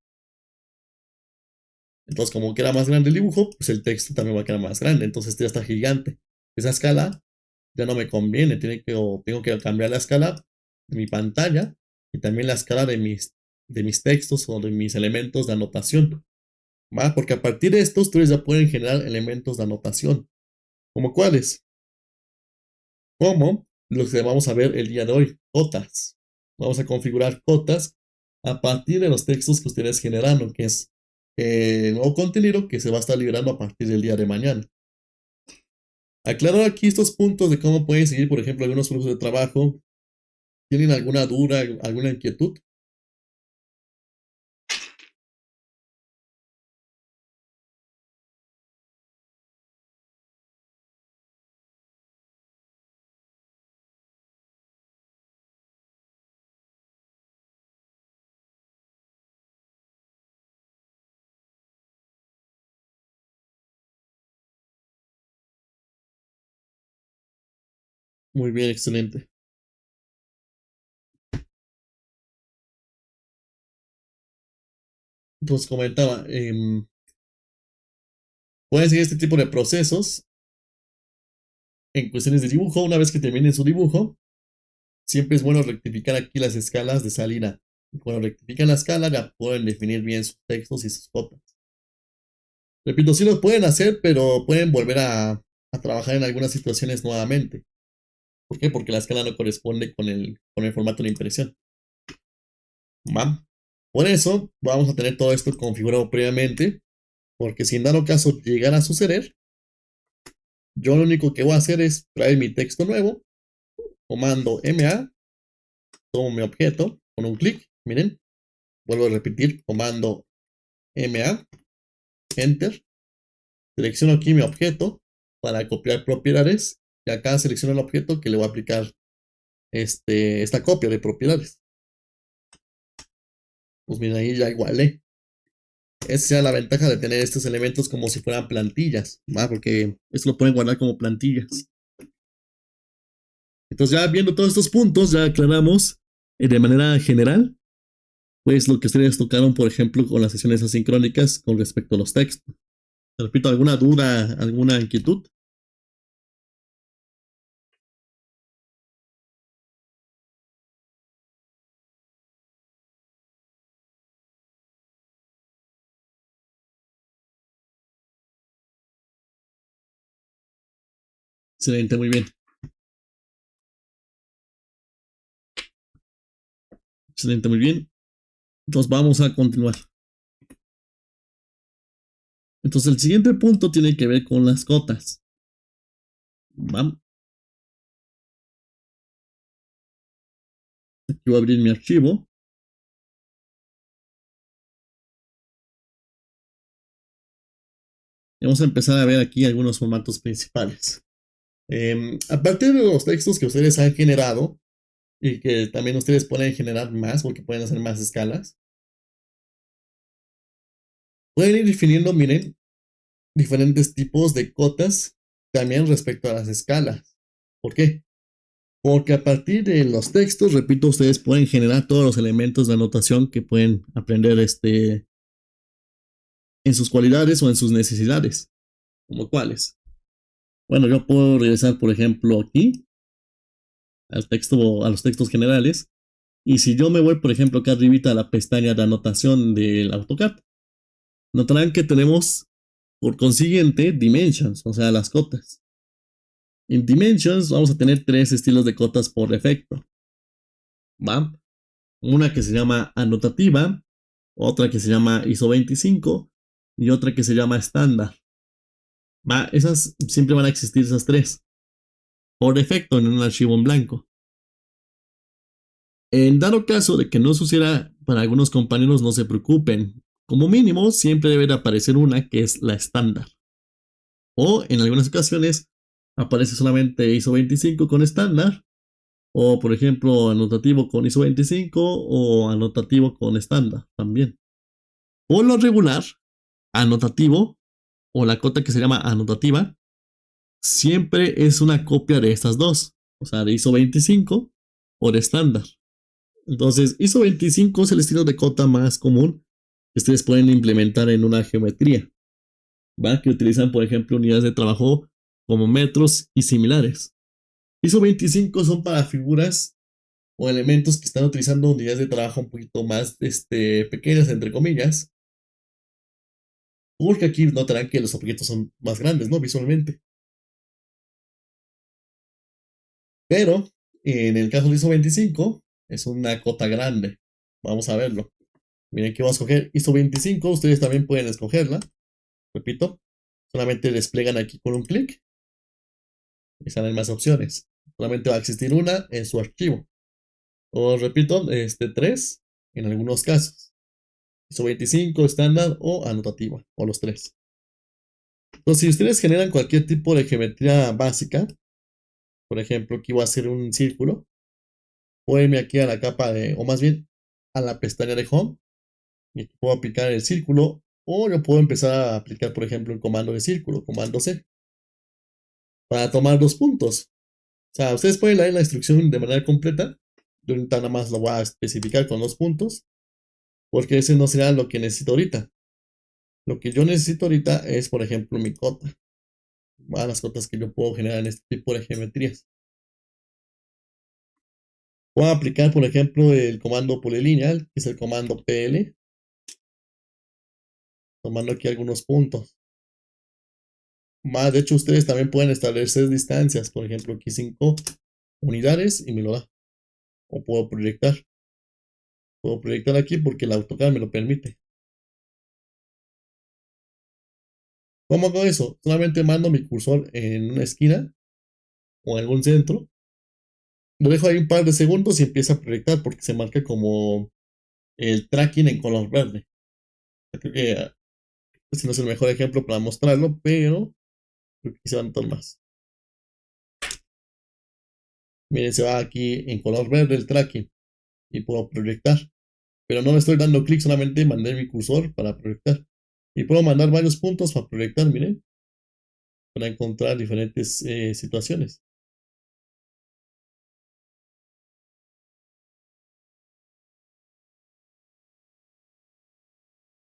S3: Entonces, como queda más grande el dibujo, pues el texto también va a quedar más grande. Entonces ya está gigante. Esa escala ya no me conviene. Tengo que cambiar la escala de mi pantalla y también la escala de mis textos o de mis elementos de anotación. ¿Va? Porque a partir de estos, ustedes ya pueden generar elementos de anotación. ¿Como cuáles? Como los que vamos a ver el día de hoy, cotas. Vamos a configurar cotas a partir de los textos que ustedes generaron, que es el nuevo contenido que se va a estar liberando a partir del día de mañana. Aclaro aquí estos puntos de cómo pueden seguir, por ejemplo, algunos flujos de trabajo. ¿Tienen alguna duda, alguna inquietud? Muy bien, excelente. Entonces comentaba, pueden seguir este tipo de procesos en cuestiones de dibujo. Una vez que terminen su dibujo, siempre es bueno rectificar aquí las escalas de salida. Cuando rectifican la escala, ya pueden definir bien sus textos y sus cotas. Repito, sí lo pueden hacer, pero pueden volver a trabajar en algunas situaciones nuevamente. ¿Por qué? Porque la escala no corresponde con el formato de impresión. ¿Va? Por eso vamos a tener todo esto configurado previamente, porque si en dado caso llegara a suceder, yo lo único que voy a hacer es traer mi texto nuevo, comando MA, tomo mi objeto con un clic, miren, vuelvo a repetir, comando MA, Enter, selecciono aquí mi objeto para copiar propiedades y acá selecciono el objeto que le voy a aplicar esta copia de propiedades. Pues miren, ahí ya igualé. Esa es la ventaja de tener estos elementos como si fueran plantillas, ¿va? Porque esto lo pueden guardar como plantillas. Entonces ya viendo todos estos puntos, ya aclaramos de manera general, pues lo que ustedes tocaron, por ejemplo, con las sesiones asincrónicas con respecto a los textos. Te repito, ¿alguna duda, alguna inquietud? Excelente, muy bien. Excelente, muy bien. Entonces vamos a continuar. Entonces el siguiente punto tiene que ver con las cotas. Vamos. Aquí voy a abrir mi archivo. Y vamos a empezar a ver aquí algunos formatos principales. A partir de los textos que ustedes han generado y que también ustedes pueden generar más porque pueden hacer más escalas, pueden ir definiendo, miren, diferentes tipos de cotas también respecto a las escalas. ¿Por qué? Porque a partir de los textos, repito, ustedes pueden generar todos los elementos de anotación que pueden aprender en sus cualidades o en sus necesidades. ¿Como cuáles? Bueno, yo puedo regresar, por ejemplo, aquí al texto, a los textos generales. Y si yo me voy, por ejemplo, acá arribita a la pestaña de anotación del AutoCAD, notarán que tenemos, por consiguiente, dimensions, o sea, las cotas. En dimensions vamos a tener tres estilos de cotas por defecto. ¿Va? Una que se llama anotativa, otra que se llama ISO 25 y otra que se llama estándar. ¿Va? Esas siempre van a existir, esas tres, por defecto en un archivo en blanco. En dado caso de que no sucediera para algunos compañeros, no se preocupen. Como mínimo, siempre debe de aparecer una que es la estándar. O en algunas ocasiones aparece solamente ISO 25 con estándar. O por ejemplo, anotativo con ISO 25 o anotativo con estándar también. Por lo regular, anotativo o la cota que se llama anotativa siempre es una copia de estas dos. O sea, de ISO 25 o de estándar. Entonces, ISO 25 es el estilo de cota más común que ustedes pueden implementar en una geometría, ¿va? Que utilizan, por ejemplo, unidades de trabajo como metros y similares. ISO 25 son para figuras o elementos que están utilizando unidades de trabajo un poquito más pequeñas, entre comillas, porque aquí notarán que los objetos son más grandes, ¿no? Visualmente. Pero en el caso de ISO 25 es una cota grande. Vamos a verlo. Miren que vamos a escoger ISO 25. Ustedes también pueden escogerla. Repito, solamente desplegan aquí con un clic y salen más opciones. Solamente va a existir una en su archivo. O repito, tres en algunos casos. ISO 25, estándar o anotativa, o los tres. Entonces, si ustedes generan cualquier tipo de geometría básica, por ejemplo, aquí voy a hacer un círculo, puedo irme aquí a la capa de, o más bien a la pestaña de Home, y aquí puedo aplicar el círculo, o yo puedo empezar a aplicar, por ejemplo, el comando de círculo, comando C, para tomar dos puntos. sea, ustedes pueden leer la instrucción de manera completa. Yo ahorita nada más lo voy a especificar con los puntos, porque ese no será lo que necesito ahorita. Lo que yo necesito ahorita es, por ejemplo, mi cota. Las cotas que yo puedo generar en este tipo de geometrías. Voy a aplicar, por ejemplo, el comando polilineal, que es el comando PL, tomando aquí algunos puntos. De hecho, ustedes también pueden establecer distancias, por ejemplo, aquí 5 unidades y me lo da. O puedo proyectar. Puedo proyectar aquí porque el AutoCAD me lo permite. ¿Cómo hago eso? Solamente mando mi cursor en una esquina o en algún centro. Lo dejo ahí un par de segundos y empieza a proyectar porque se marca como el tracking en color verde. Creo que este no es el mejor ejemplo para mostrarlo, pero creo que se va a notar más. Miren, se va aquí en color verde el tracking y puedo proyectar. Pero no le estoy dando clic, solamente mandé mi cursor para proyectar. Y puedo mandar varios puntos para proyectar, miren, para encontrar diferentes situaciones.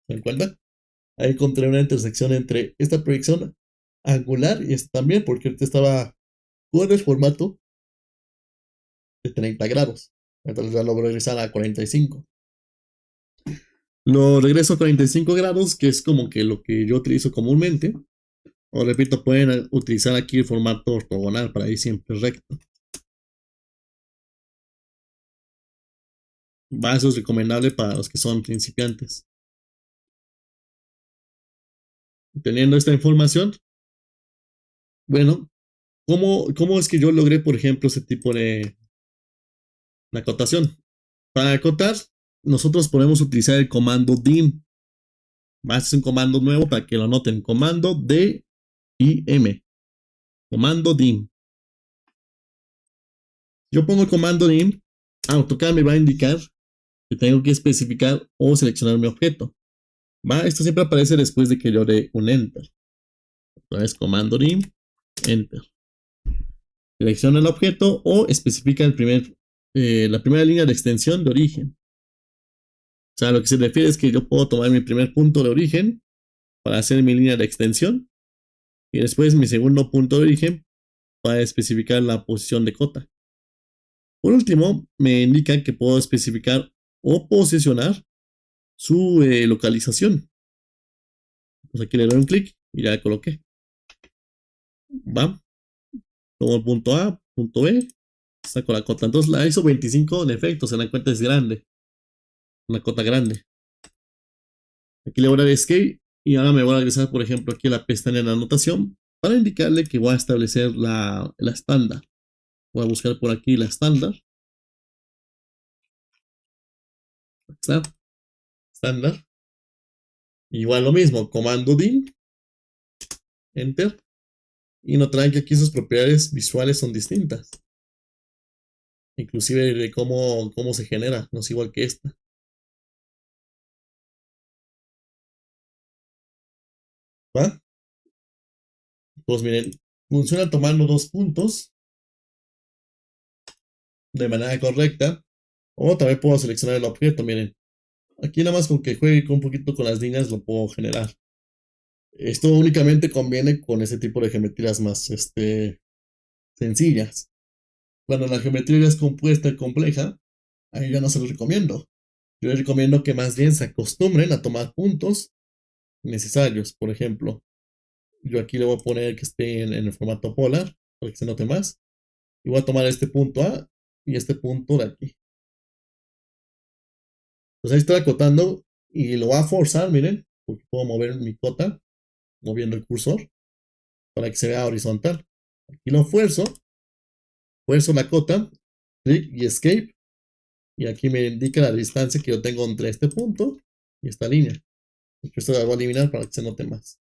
S3: ¿Se dan cuenta? Ahí encontré una intersección entre esta proyección angular y esta también, porque ahorita estaba con el formato de 30 grados. Entonces ya lo voy a regresar a 45. Lo regreso a 45 grados, que es como que lo que yo utilizo comúnmente. O repito, pueden utilizar aquí el formato ortogonal para ir siempre recto. Eso es recomendable para los que son principiantes. Teniendo esta información, bueno, ¿cómo es que yo logré, por ejemplo, ese tipo de acotación? Para acotar, nosotros podemos utilizar el comando dim. Este es un comando nuevo para que lo noten. Comando D-I-M. Comando dim. Yo pongo el comando dim. AutoCAD me va a indicar que tengo que especificar o seleccionar mi objeto. Esto siempre aparece después de que yo dé un enter. Entonces, comando dim, enter. Selecciona el objeto o especifica la primera línea de extensión de origen. O sea, lo que se refiere es que yo puedo tomar mi primer punto de origen para hacer mi línea de extensión y después mi segundo punto de origen para especificar la posición de cota. Por último, me indica que puedo especificar o posicionar su localización. Pues aquí le doy un clic y ya coloqué. Tomo el punto A, punto B, saco la cota. Entonces la ISO 25 en efecto se dan cuenta es grande. Una cota grande. Aquí le voy a dar escape y ahora me voy a regresar, por ejemplo, aquí a la pestaña de anotación para indicarle que voy a establecer la estándar. Voy a buscar por aquí la estándar. Está. Estándar. Igual lo mismo, comando dim, enter. Y notarán que aquí sus propiedades visuales son distintas. Inclusive de cómo se genera, no es igual que esta. ¿Va? Pues miren, funciona tomando 2 puntos de manera correcta. O también puedo seleccionar el objeto, miren. Aquí nada más con que juegue un poquito con las líneas lo puedo generar. Esto únicamente conviene con ese tipo de geometrías más sencillas. Cuando la geometría es compuesta y compleja, ahí ya no se los recomiendo. Yo les recomiendo que más bien se acostumbren a tomar puntos necesarios. Por ejemplo, yo aquí le voy a poner que esté en el formato polar para que se note más. Y voy a tomar este punto A y este punto de aquí. Pues ahí estoy acotando y lo voy a forzar, miren, porque puedo mover mi cota moviendo el cursor para que se vea horizontal. Aquí lo fuerzo la cota, clic y escape. Y aquí me indica la distancia que yo tengo entre este punto y esta línea. Esto lo voy a eliminar para que se note más.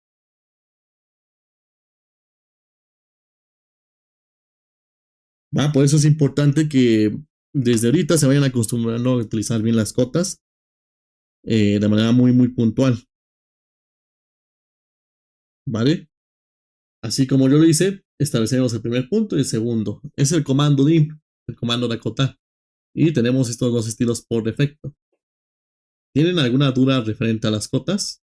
S3: Por eso es importante que desde ahorita se vayan acostumbrando a utilizar bien las cotas de manera muy, muy puntual. ¿Vale? Así como yo lo hice, establecemos el primer punto y el segundo. Es el comando dim, el comando de acotar. Y tenemos estos dos estilos por defecto. ¿Tienen alguna duda referente a las cotas?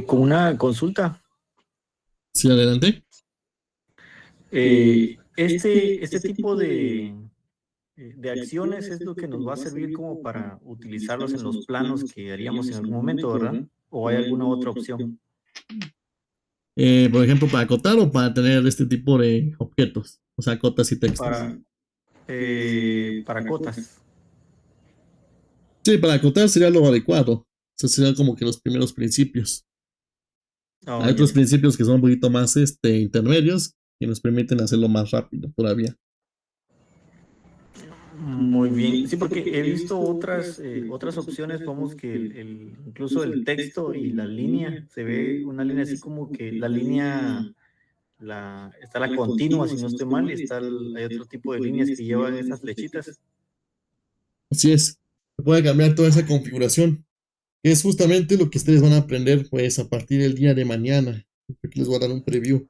S4: Con una consulta,
S3: Sí, adelante.
S4: este tipo de acciones es lo que nos va a servir como para utilizarlos en los planos que haríamos en algún momento, ¿verdad? ¿O hay alguna otra opción
S3: Por ejemplo, para acotar o para tener este tipo de objetos, o sea, cotas y textos.
S4: para cotas?
S3: Sí, para acotar sería lo adecuado. O sea, serían como que los primeros principios.
S4: Oh,
S3: Hay
S4: ya.
S3: otros principios que son un poquito más intermedios que nos permiten hacerlo más rápido todavía.
S4: Muy bien. Sí, porque he visto otras opciones, vamos, que incluso el texto y la línea, se ve una línea así como que la línea, está la continua, si no estoy mal, y hay otro tipo de líneas que llevan esas flechitas.
S3: Así es. Se puede cambiar toda esa configuración, que es justamente lo que ustedes van a aprender pues a partir del día de mañana. Aquí les voy a dar un preview.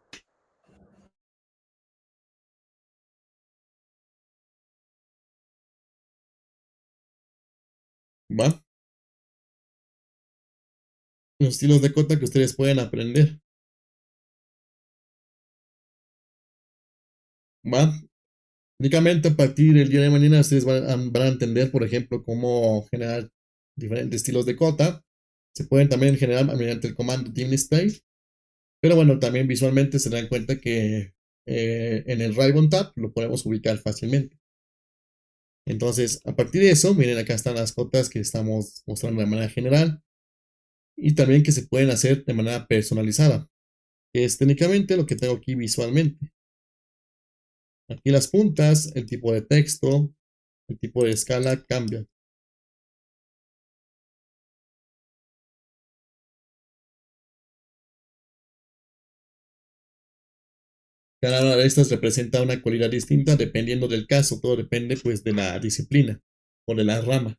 S3: ¿Va? Los estilos de cota que ustedes pueden aprender. ¿Va? Únicamente a partir del día de mañana ustedes van a entender, por ejemplo, cómo generar diferentes estilos de cota. Se pueden también generar mediante el comando dimDisplay. Pero bueno, también visualmente se dan cuenta que en el Ribbon tab lo podemos ubicar fácilmente. Entonces, a partir de eso, miren, acá están las cotas que estamos mostrando de manera general y también que se pueden hacer de manera personalizada, que es técnicamente lo que tengo aquí visualmente. Aquí las puntas, el tipo de texto, el tipo de escala cambia. Cada una de estas representa una cualidad distinta dependiendo del caso, todo depende pues de la disciplina o de la rama.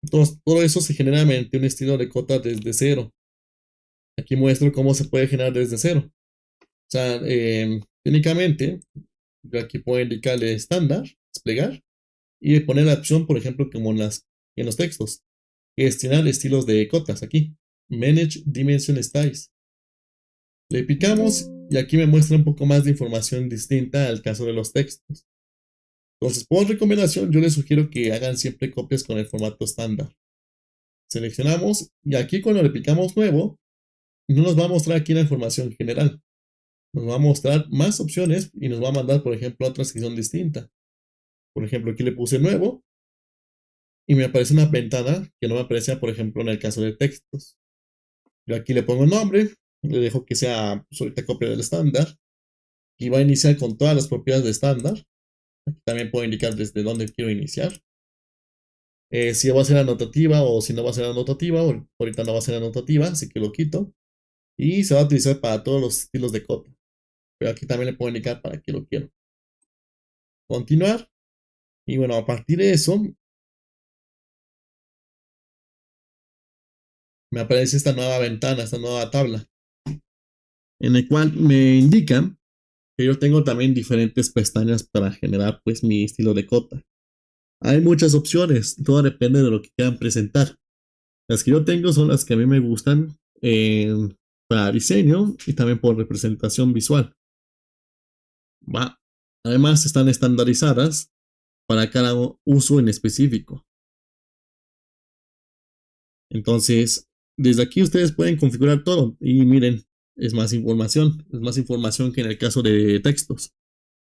S3: Entonces, todo eso se genera mediante un estilo de cota desde cero. Aquí muestro cómo se puede generar desde cero. O sea, técnicamente, yo aquí puedo indicarle estándar, desplegar, y poner la opción, por ejemplo, como en los textos, gestionar estilos de cotas aquí, Manage Dimension Styles. Le picamos y aquí me muestra un poco más de información distinta al caso de los textos. Entonces, por recomendación, yo les sugiero que hagan siempre copias con el formato estándar. Seleccionamos y aquí cuando le picamos nuevo, no nos va a mostrar aquí la información general. Nos va a mostrar más opciones y nos va a mandar, por ejemplo, otras que son distintas. Por ejemplo, aquí le puse nuevo y me aparece una ventana que no me aparecía, por ejemplo, en el caso de textos. Yo aquí le pongo nombre, le dejo que sea ahorita copia del estándar y va a iniciar con todas las propiedades de estándar. Aquí también puedo indicar desde dónde quiero iniciar. Si va a ser anotativa o si no va a ser anotativa, ahorita no va a ser anotativa, así que lo quito. Y se va a utilizar para todos los estilos de cota. Pero aquí también le puedo indicar para qué lo quiero. Continuar. Y bueno, a partir de eso, me aparece esta nueva ventana, esta nueva tabla, en el cual me indican que yo tengo también diferentes pestañas para generar pues mi estilo de cota. Hay muchas opciones, todo depende de lo que quieran presentar. Las que yo tengo son las que a mí me gustan para diseño y también por representación visual. ¿Va? Además están estandarizadas para cada uso en específico. Entonces, desde aquí ustedes pueden configurar todo y miren, es más información que en el caso de textos.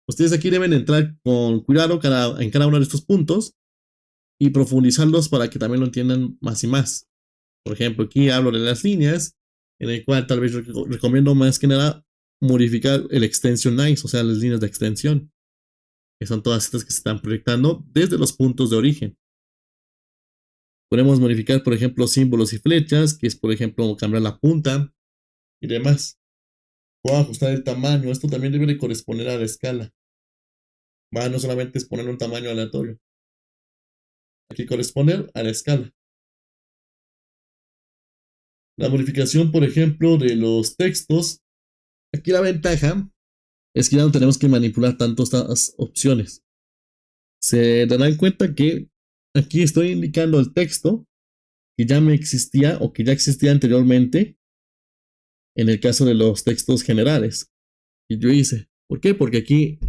S3: Ustedes aquí deben entrar con cuidado en cada uno de estos puntos y profundizarlos para que también lo entiendan más y más. Por ejemplo, aquí hablo de las líneas, en el cual tal vez recomiendo más que nada modificar el extension lines, o sea, las líneas de extensión. que son todas estas que se están proyectando desde los puntos de origen. Podemos modificar, por ejemplo, símbolos y flechas, que es, por ejemplo, cambiar la punta y demás. Puedo ajustar el tamaño. Esto también debe de corresponder a la escala. No solamente es poner un tamaño aleatorio. Hay que corresponder a la escala. La modificación, por ejemplo, de los textos. Aquí la ventaja es que ya no tenemos que manipular tanto estas opciones. Se darán cuenta que aquí estoy indicando el texto que ya me existía o que ya existía anteriormente en el caso de los textos generales. Y yo hice. ¿Por qué? Porque aquí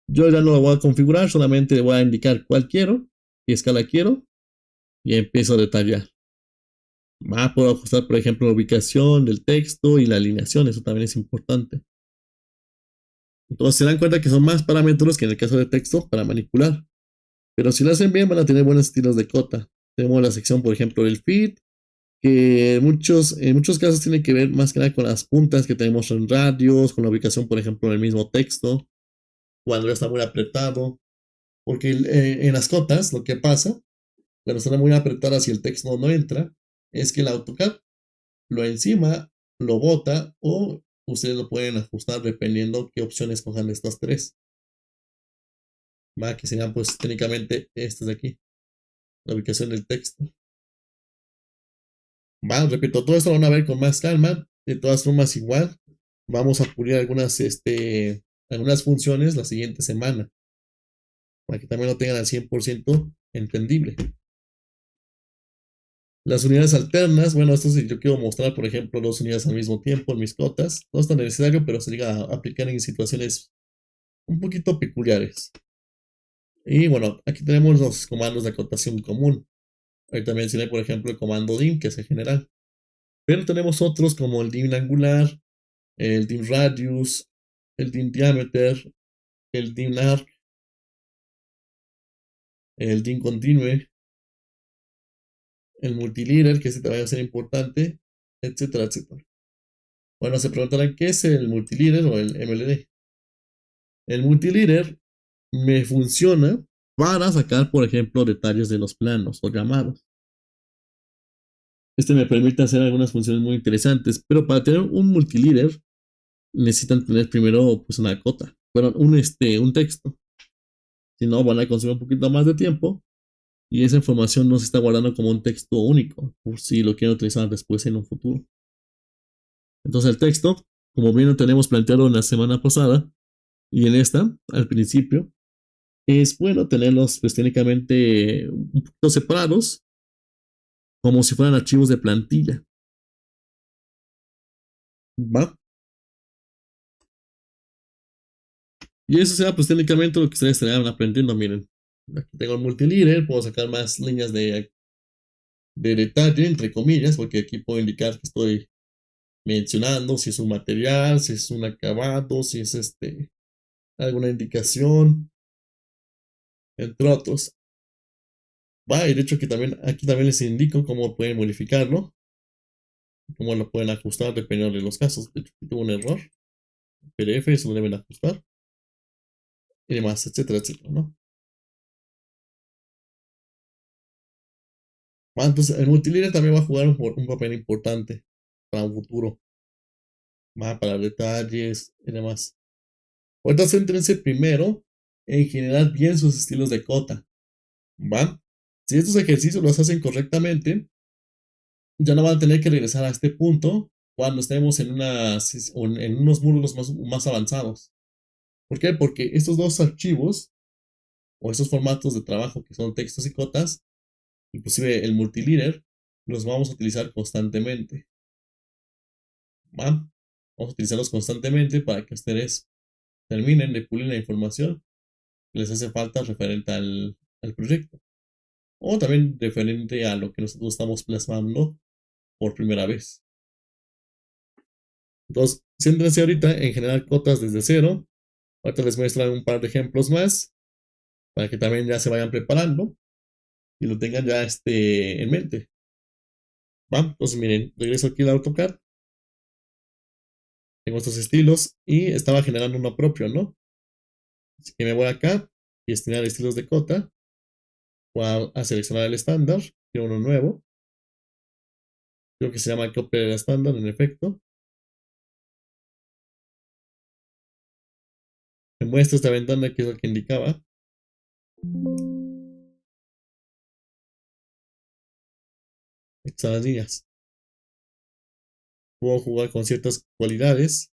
S3: yo ya no lo voy a configurar, solamente voy a indicar cuál quiero, qué escala quiero y empiezo a detallar. Puedo ajustar, por ejemplo, la ubicación del texto y la alineación, eso también es importante. Entonces se dan cuenta que son más parámetros que en el caso de texto para manipular. Pero si lo hacen bien van a tener buenos estilos de cota. Tenemos la sección, por ejemplo, del feed, que en muchos casos tiene que ver más que nada con las puntas que tenemos en radios, con la ubicación, por ejemplo, del mismo texto, cuando ya está muy apretado. Porque en las cotas lo que pasa, cuando están muy apretadas y el texto no entra, es que el AutoCAD lo encima, lo bota o ustedes lo pueden ajustar dependiendo qué opciones cojan de estas tres. Que serían pues técnicamente estas de aquí, la ubicación del texto. Repito, todo esto lo van a ver con más calma. De todas formas, igual vamos a pulir algunas funciones la siguiente semana para que también lo tengan al 100% entendible. Las unidades alternas, bueno, esto sí yo quiero mostrar, por ejemplo, 2 unidades al mismo tiempo en mis cotas. No es tan necesario, pero se llega a aplicar en situaciones un poquito peculiares. Y bueno, aquí tenemos los comandos de acotación común. Ahorita mencioné, por ejemplo, el comando dim, que es el general. Pero tenemos otros como el dim angular, el dim radius, el dim diameter, el dim arc, el dim continue, el multileader, que este también va a ser importante, etcétera, etcétera. Bueno, se preguntarán qué es el multileader o el MLD. El multileader me funciona para sacar, por ejemplo, detalles de los planos o llamados. Este me permite hacer algunas funciones muy interesantes, pero para tener un multileader necesitan tener primero pues una cota, bueno, un texto. Si no, van a consumir un poquito más de tiempo y esa información no se está guardando como un texto único, por si lo quieren utilizar después en un futuro. Entonces el texto, como bien lo tenemos planteado en la semana pasada y en esta, al principio, es bueno tenerlos pues técnicamente un poquito separados, como si fueran archivos de plantilla. ¿Va? Y eso será pues técnicamente lo que ustedes estarán aprendiendo. Miren, aquí tengo el multileader, puedo sacar más líneas de detalle, entre comillas, porque aquí puedo indicar que estoy mencionando si es un material, si es un acabado, si es alguna indicación, entre otros. Y de hecho aquí también les indico cómo pueden modificarlo, cómo lo pueden ajustar dependiendo de los casos. De hecho, aquí tuvo un error. PDF, eso lo deben ajustar. Y demás, etcétera, etcétera, ¿no? Entonces, el multileader también va a jugar un papel importante para un futuro. Para detalles y demás. Ahorita céntrense primero en generar bien sus estilos de cota. Si estos ejercicios los hacen correctamente, ya no van a tener que regresar a este punto cuando estemos en unos módulos más avanzados. ¿Por qué? Porque estos dos archivos o estos formatos de trabajo que son textos y cotas, inclusive el multileader, los vamos a utilizar constantemente. Vamos a utilizarlos constantemente para que ustedes terminen de pulir la información que les hace falta referente al proyecto. O también referente a lo que nosotros estamos plasmando por primera vez. Entonces, céntrense ahorita en generar cotas desde cero. Ahorita les muestro un par de ejemplos más para que también ya se vayan preparando y lo tengan ya en mente. Entonces miren, regreso aquí al AutoCAD. Tengo estos estilos y estaba generando uno propio, ¿no? Así que me voy acá gestionar estilos de cota, voy a seleccionar el estándar, quiero uno nuevo, creo que se llama copia del estándar en efecto. Me muestra esta ventana que es lo que indicaba. Estas son las líneas. Puedo jugar con ciertas cualidades,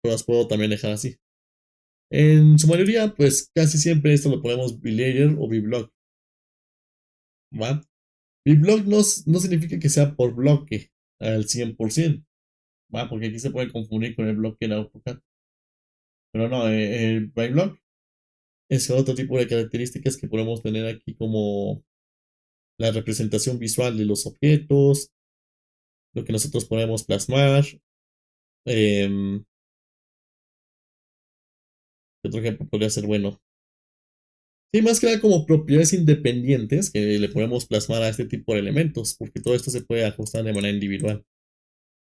S3: pero las puedo también dejar así. En su mayoría, pues casi siempre esto lo ponemos belayer o bblock. ¿Va? Bblog no significa que sea por bloque al 100%, ¿va? Porque aquí se puede confundir con el bloque de AutoCAD. Pero no, el byblock es otro tipo de características que podemos tener aquí, como la representación visual de los objetos, lo que nosotros podemos plasmar. Otro ejemplo podría ser, bueno, sí, más que nada como propiedades independientes que le podemos plasmar a este tipo de elementos, porque todo esto se puede ajustar de manera individual.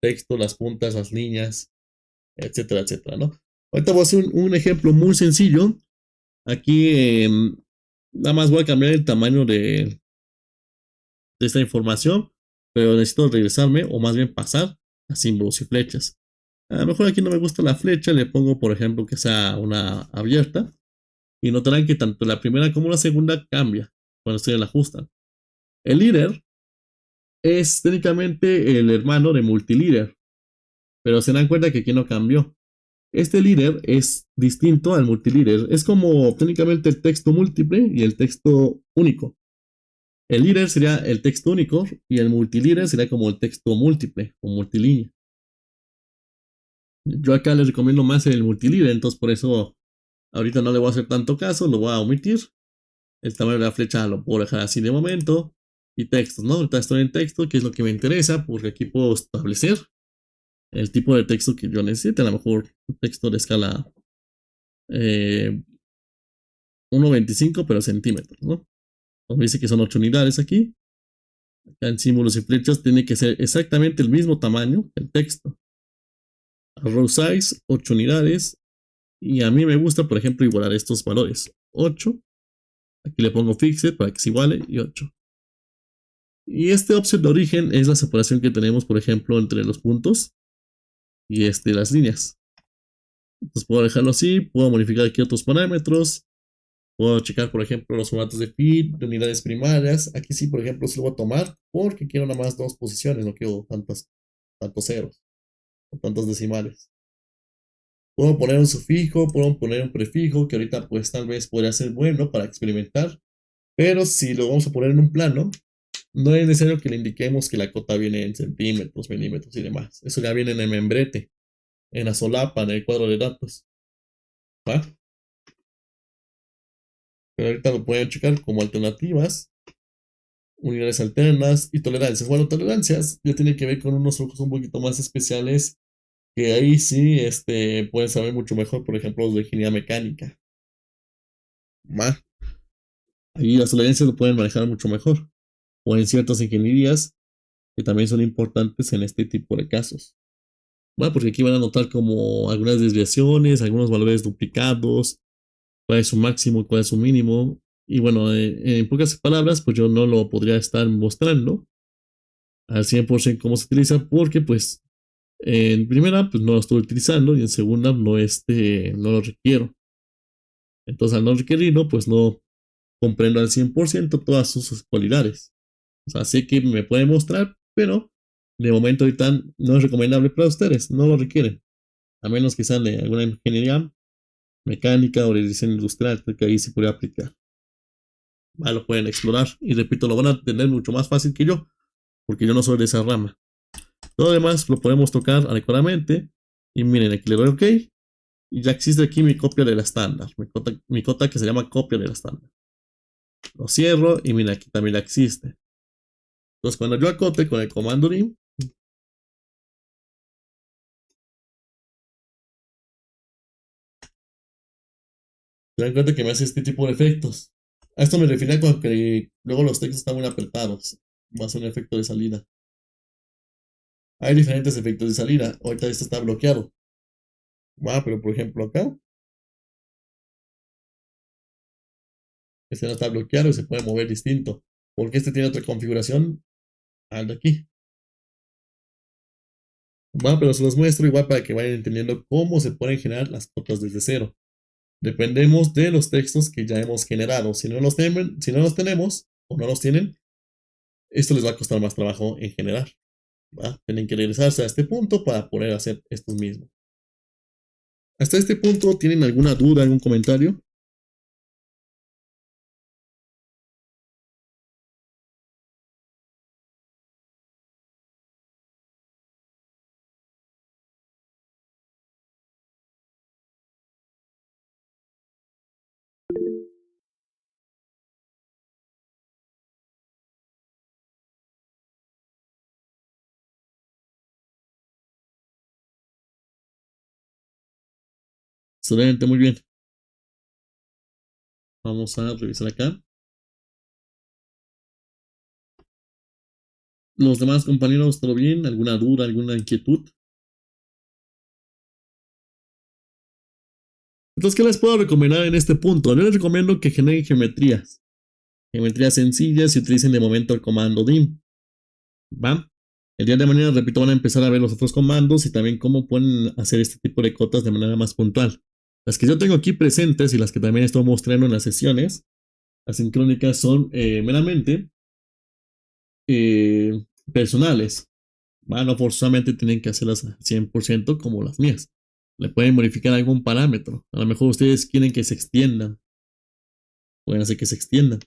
S3: Texto, las puntas, las líneas, etcétera, etcétera, ¿no? Ahorita voy a hacer un ejemplo muy sencillo. Aquí nada más voy a cambiar el tamaño de esta información, pero necesito regresarme o más bien pasar a símbolos y flechas. A lo mejor aquí no me gusta la flecha, le pongo por ejemplo que sea una abierta y notarán que tanto la primera como la segunda cambia cuando estoy en la ajusta. El líder es técnicamente el hermano de multilíder, pero se dan cuenta que aquí no cambió. Este líder es distinto al multilíder. Es como técnicamente el texto múltiple y el texto único. El líder sería el texto único y el multilíder sería como el texto múltiple o multilínea. Yo acá les recomiendo más el multilíder, entonces por eso ahorita no le voy a hacer tanto caso, lo voy a omitir. El tamaño de la flecha lo puedo dejar así de momento. Y textos, ¿no? Ahorita estoy en texto, que es lo que me interesa, porque aquí puedo establecer el tipo de texto que yo necesite. A lo mejor un texto de escala 1.25, pero centímetros, ¿no? Como dice que son 8 unidades aquí. Acá en símbolos y flechas tiene que ser exactamente el mismo tamaño que el texto. Row size, 8 unidades. Y a mí me gusta, por ejemplo, igualar estos valores. 8. Aquí le pongo fixed para que se iguale y 8. Y este offset de origen es la separación que tenemos, por ejemplo, entre los puntos y las líneas. Entonces puedo dejarlo así, puedo modificar aquí otros parámetros. Puedo checar, por ejemplo, los formatos de feed, de unidades primarias. Aquí sí, por ejemplo, se lo voy a tomar porque quiero nada más 2 posiciones, no quiero tantos ceros o tantos decimales. Puedo poner un sufijo, puedo poner un prefijo, que ahorita pues tal vez podría ser bueno para experimentar. Pero si lo vamos a poner en un plano, no es necesario que le indiquemos que la cota viene en centímetros, milímetros y demás. Eso ya viene en el membrete, en la solapa, en el cuadro de datos. ¿Va? Pero ahorita lo pueden checar como alternativas, unidades alternas y tolerancias. Bueno, tolerancias ya tiene que ver con unos ojos un poquito más especiales, que ahí sí pueden saber mucho mejor, por ejemplo, los de ingeniería mecánica. ¿Va? Ahí las tolerancias lo pueden manejar mucho mejor. O en ciertas ingenierías que también son importantes en este tipo de casos. ¿Va? Porque aquí van a notar como algunas desviaciones, algunos valores duplicados, cuál es su máximo y cuál es su mínimo. Y bueno, en pocas palabras, pues yo no lo podría estar mostrando al 100% cómo se utiliza, porque pues en primera pues no lo estoy utilizando y en segunda no lo requiero. Entonces al no requerirlo, pues no comprendo al 100% todas sus cualidades. O sea, sé que me puede mostrar, pero de momento ahorita no es recomendable para ustedes, no lo requieren. A menos que sean de alguna ingeniería mecánica o de diseño industrial, que ahí se puede aplicar. Lo pueden explorar y repito, lo van a tener mucho más fácil que yo, porque yo no soy de esa rama. Todo lo demás lo podemos tocar adecuadamente y miren, aquí le doy OK y ya existe aquí mi copia de la estándar, mi cota que se llama copia de la estándar. Lo cierro y miren, aquí también la existe. Entonces cuando yo acote con el comando dim, se dan cuenta que me hace este tipo de efectos. A esto me refiero con que luego los textos están muy apretados. Va a ser un efecto de salida. Hay diferentes efectos de salida. Ahorita esto está bloqueado. Pero por ejemplo acá Este no está bloqueado y se puede mover distinto. Porque este tiene otra configuración al de aquí. Bueno, pero se los muestro igual para que vayan entendiendo cómo se pueden generar las cotas desde cero. Dependemos de los textos que ya hemos generado. Si no los tenemos o no los tienen, esto les va a costar más trabajo en generar. ¿Va? Tienen que regresarse a este punto para poder hacer estos mismos. Hasta este punto, ¿tienen alguna duda, algún comentario? Excelente, muy bien. Vamos a revisar acá. Los demás compañeros, ¿todo bien? ¿Alguna duda, alguna inquietud? Entonces, ¿qué les puedo recomendar en este punto? Yo les recomiendo que generen geometrías. Geometrías sencillas y utilicen de momento el comando dim. ¿Va? El día de mañana, repito, van a empezar a ver los otros comandos y también cómo pueden hacer este tipo de cotas de manera más puntual. Las que yo tengo aquí presentes y las que también estoy mostrando en las sesiones asincrónicas son meramente personales. ¿Va? No forzosamente tienen que hacerlas 100% como las mías. Le pueden modificar algún parámetro. A lo mejor ustedes quieren que se extiendan. Pueden hacer que se extiendan.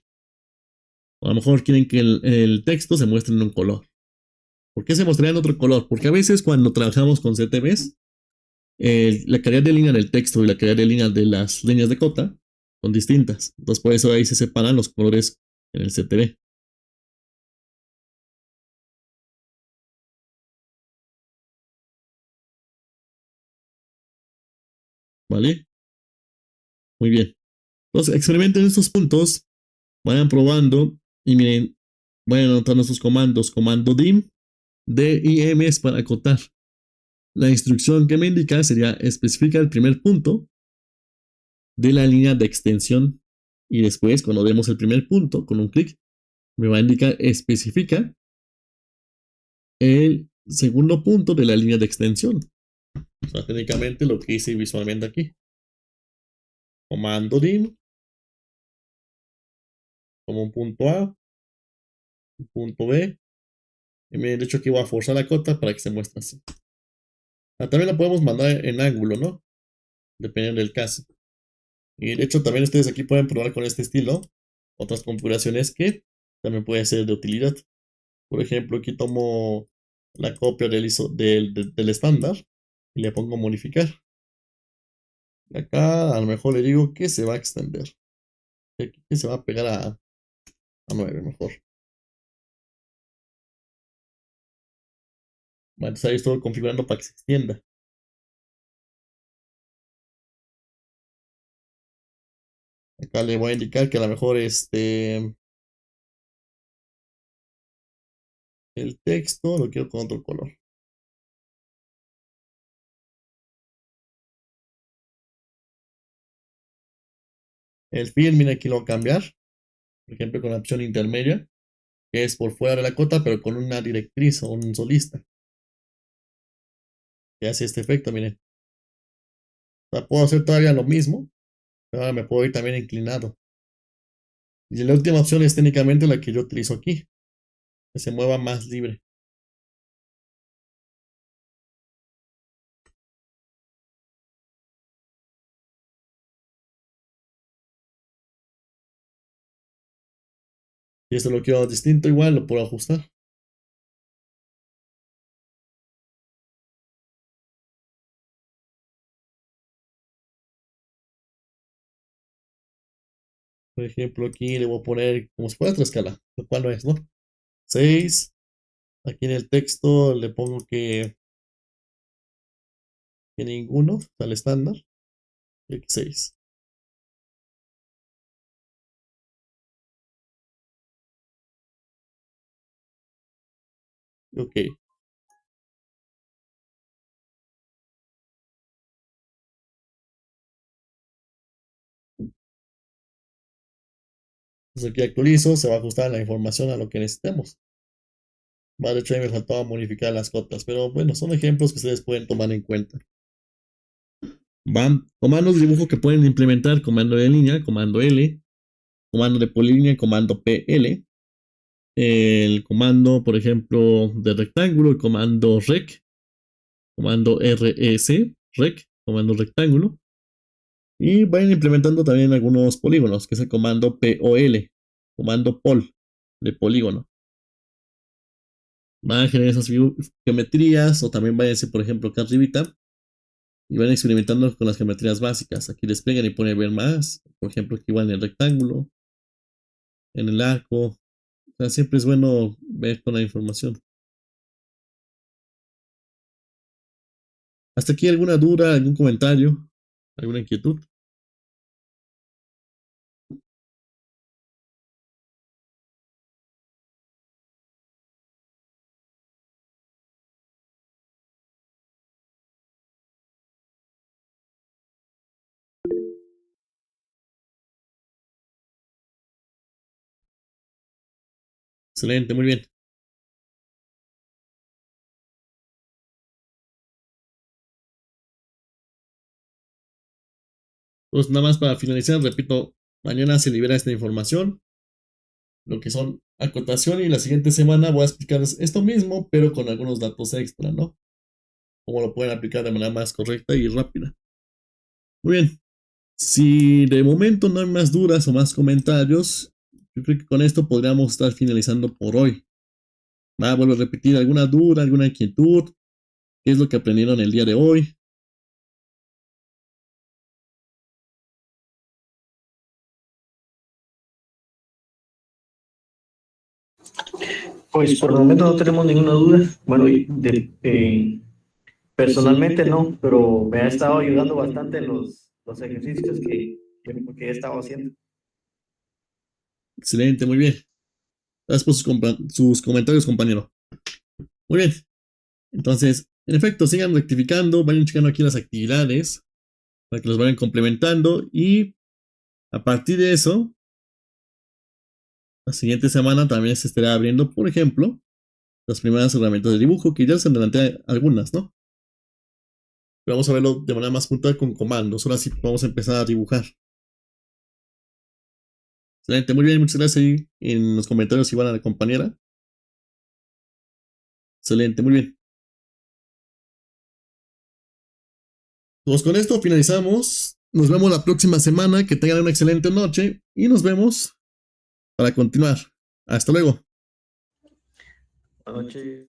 S3: O a lo mejor quieren que el texto se muestre en un color. ¿Por qué se mostraría en otro color? Porque a veces cuando trabajamos con CTVs, la calidad de línea del texto y la calidad de línea de las líneas de cota son distintas. Entonces por eso ahí se separan los colores en el CTV. ¿Vale? Muy bien. Entonces experimenten estos puntos, vayan probando y miren, vayan anotando sus comandos. Comando dim, dim es para acotar. La instrucción que me indica sería especifica el primer punto de la línea de extensión y después cuando demos el primer punto con un clic me va a indicar especifica el segundo punto de la línea de extensión. O sea, técnicamente lo que hice visualmente aquí. Comando dim como un punto A, un punto B. Y me he dicho que voy a forzar la cota para que se muestre así. También la podemos mandar en ángulo, ¿no? Dependiendo del caso. Y de hecho también ustedes aquí pueden probar con este estilo otras configuraciones que también puede ser de utilidad. Por ejemplo, aquí tomo la copia del estándar y le pongo modificar. Y acá a lo mejor le digo que se va a extender. Aquí que se va a pegar a 9 mejor. Bueno, entonces ahí estoy configurando para que se extienda. Acá le voy a indicar que a lo mejor el texto lo quiero con otro color. El fill, mira, aquí lo voy a cambiar. Por ejemplo, con la opción intermedia, que es por fuera de la cota, pero con una directriz o un solista. Que hace este efecto, miren. O sea, puedo hacer todavía lo mismo, pero ahora me puedo ir también inclinado. Y la última opción es técnicamente la que yo utilizo aquí, que se mueva más libre. Y esto lo quiero distinto, igual lo puedo ajustar. Por ejemplo, aquí le voy a poner como si fuera otra escala, lo cual no es, ¿no? 6. Aquí en el texto le pongo que ninguno, tal estándar, y 6. Ok. Entonces aquí actualizo, se va a ajustar la información a lo que necesitemos. De hecho, ahí me faltaba modificar las cotas, pero bueno, son ejemplos que ustedes pueden tomar en cuenta. Van comandos de dibujo que pueden implementar: comando de línea, comando L, comando de polilínea, comando PL, el comando, por ejemplo, de rectángulo, el comando rec, comando RS, rec, comando rectángulo, y van implementando también algunos polígonos, que es el comando POL, comando pol, de polígono. Van a generar esas geometrías, o también váyanse, por ejemplo, acá arribita, y van experimentando con las geometrías básicas. Aquí despliegan y ponen ver más, por ejemplo, aquí van en el rectángulo, en el arco. O sea, siempre es bueno ver toda la información. ¿Hasta aquí alguna duda, algún comentario, alguna inquietud? Excelente, muy bien. Pues nada más para finalizar, repito, mañana se libera esta información, lo que son acotación, y la siguiente semana voy a explicarles esto mismo, pero con algunos datos extra, ¿no? Cómo lo pueden aplicar de manera más correcta y rápida. Muy bien. Si de momento no hay más dudas o más comentarios, yo creo que con esto podríamos estar finalizando por hoy. Vuelvo a repetir: alguna duda, alguna inquietud, qué es lo que aprendieron el día de hoy.
S4: Pues por el momento no tenemos ninguna duda. Bueno, personalmente no, pero me ha estado ayudando bastante los ejercicios que he estado haciendo.
S3: Excelente, muy bien. Gracias por sus comentarios, compañero. Muy bien. Entonces, en efecto, sigan rectificando, vayan checando aquí las actividades para que los vayan complementando, y a partir de eso, la siguiente semana también se estará abriendo, por ejemplo, las primeras herramientas de dibujo, que ya se adelanté algunas, ¿no? Pero vamos a verlo de manera más puntual con comandos. Ahora sí vamos a empezar a dibujar. Excelente, muy bien, muchas gracias ahí en los comentarios, Iván, a la compañera. Excelente, muy bien. Pues con esto finalizamos. Nos vemos la próxima semana. Que tengan una excelente noche y nos vemos para continuar. Hasta luego.
S4: Buenas noches.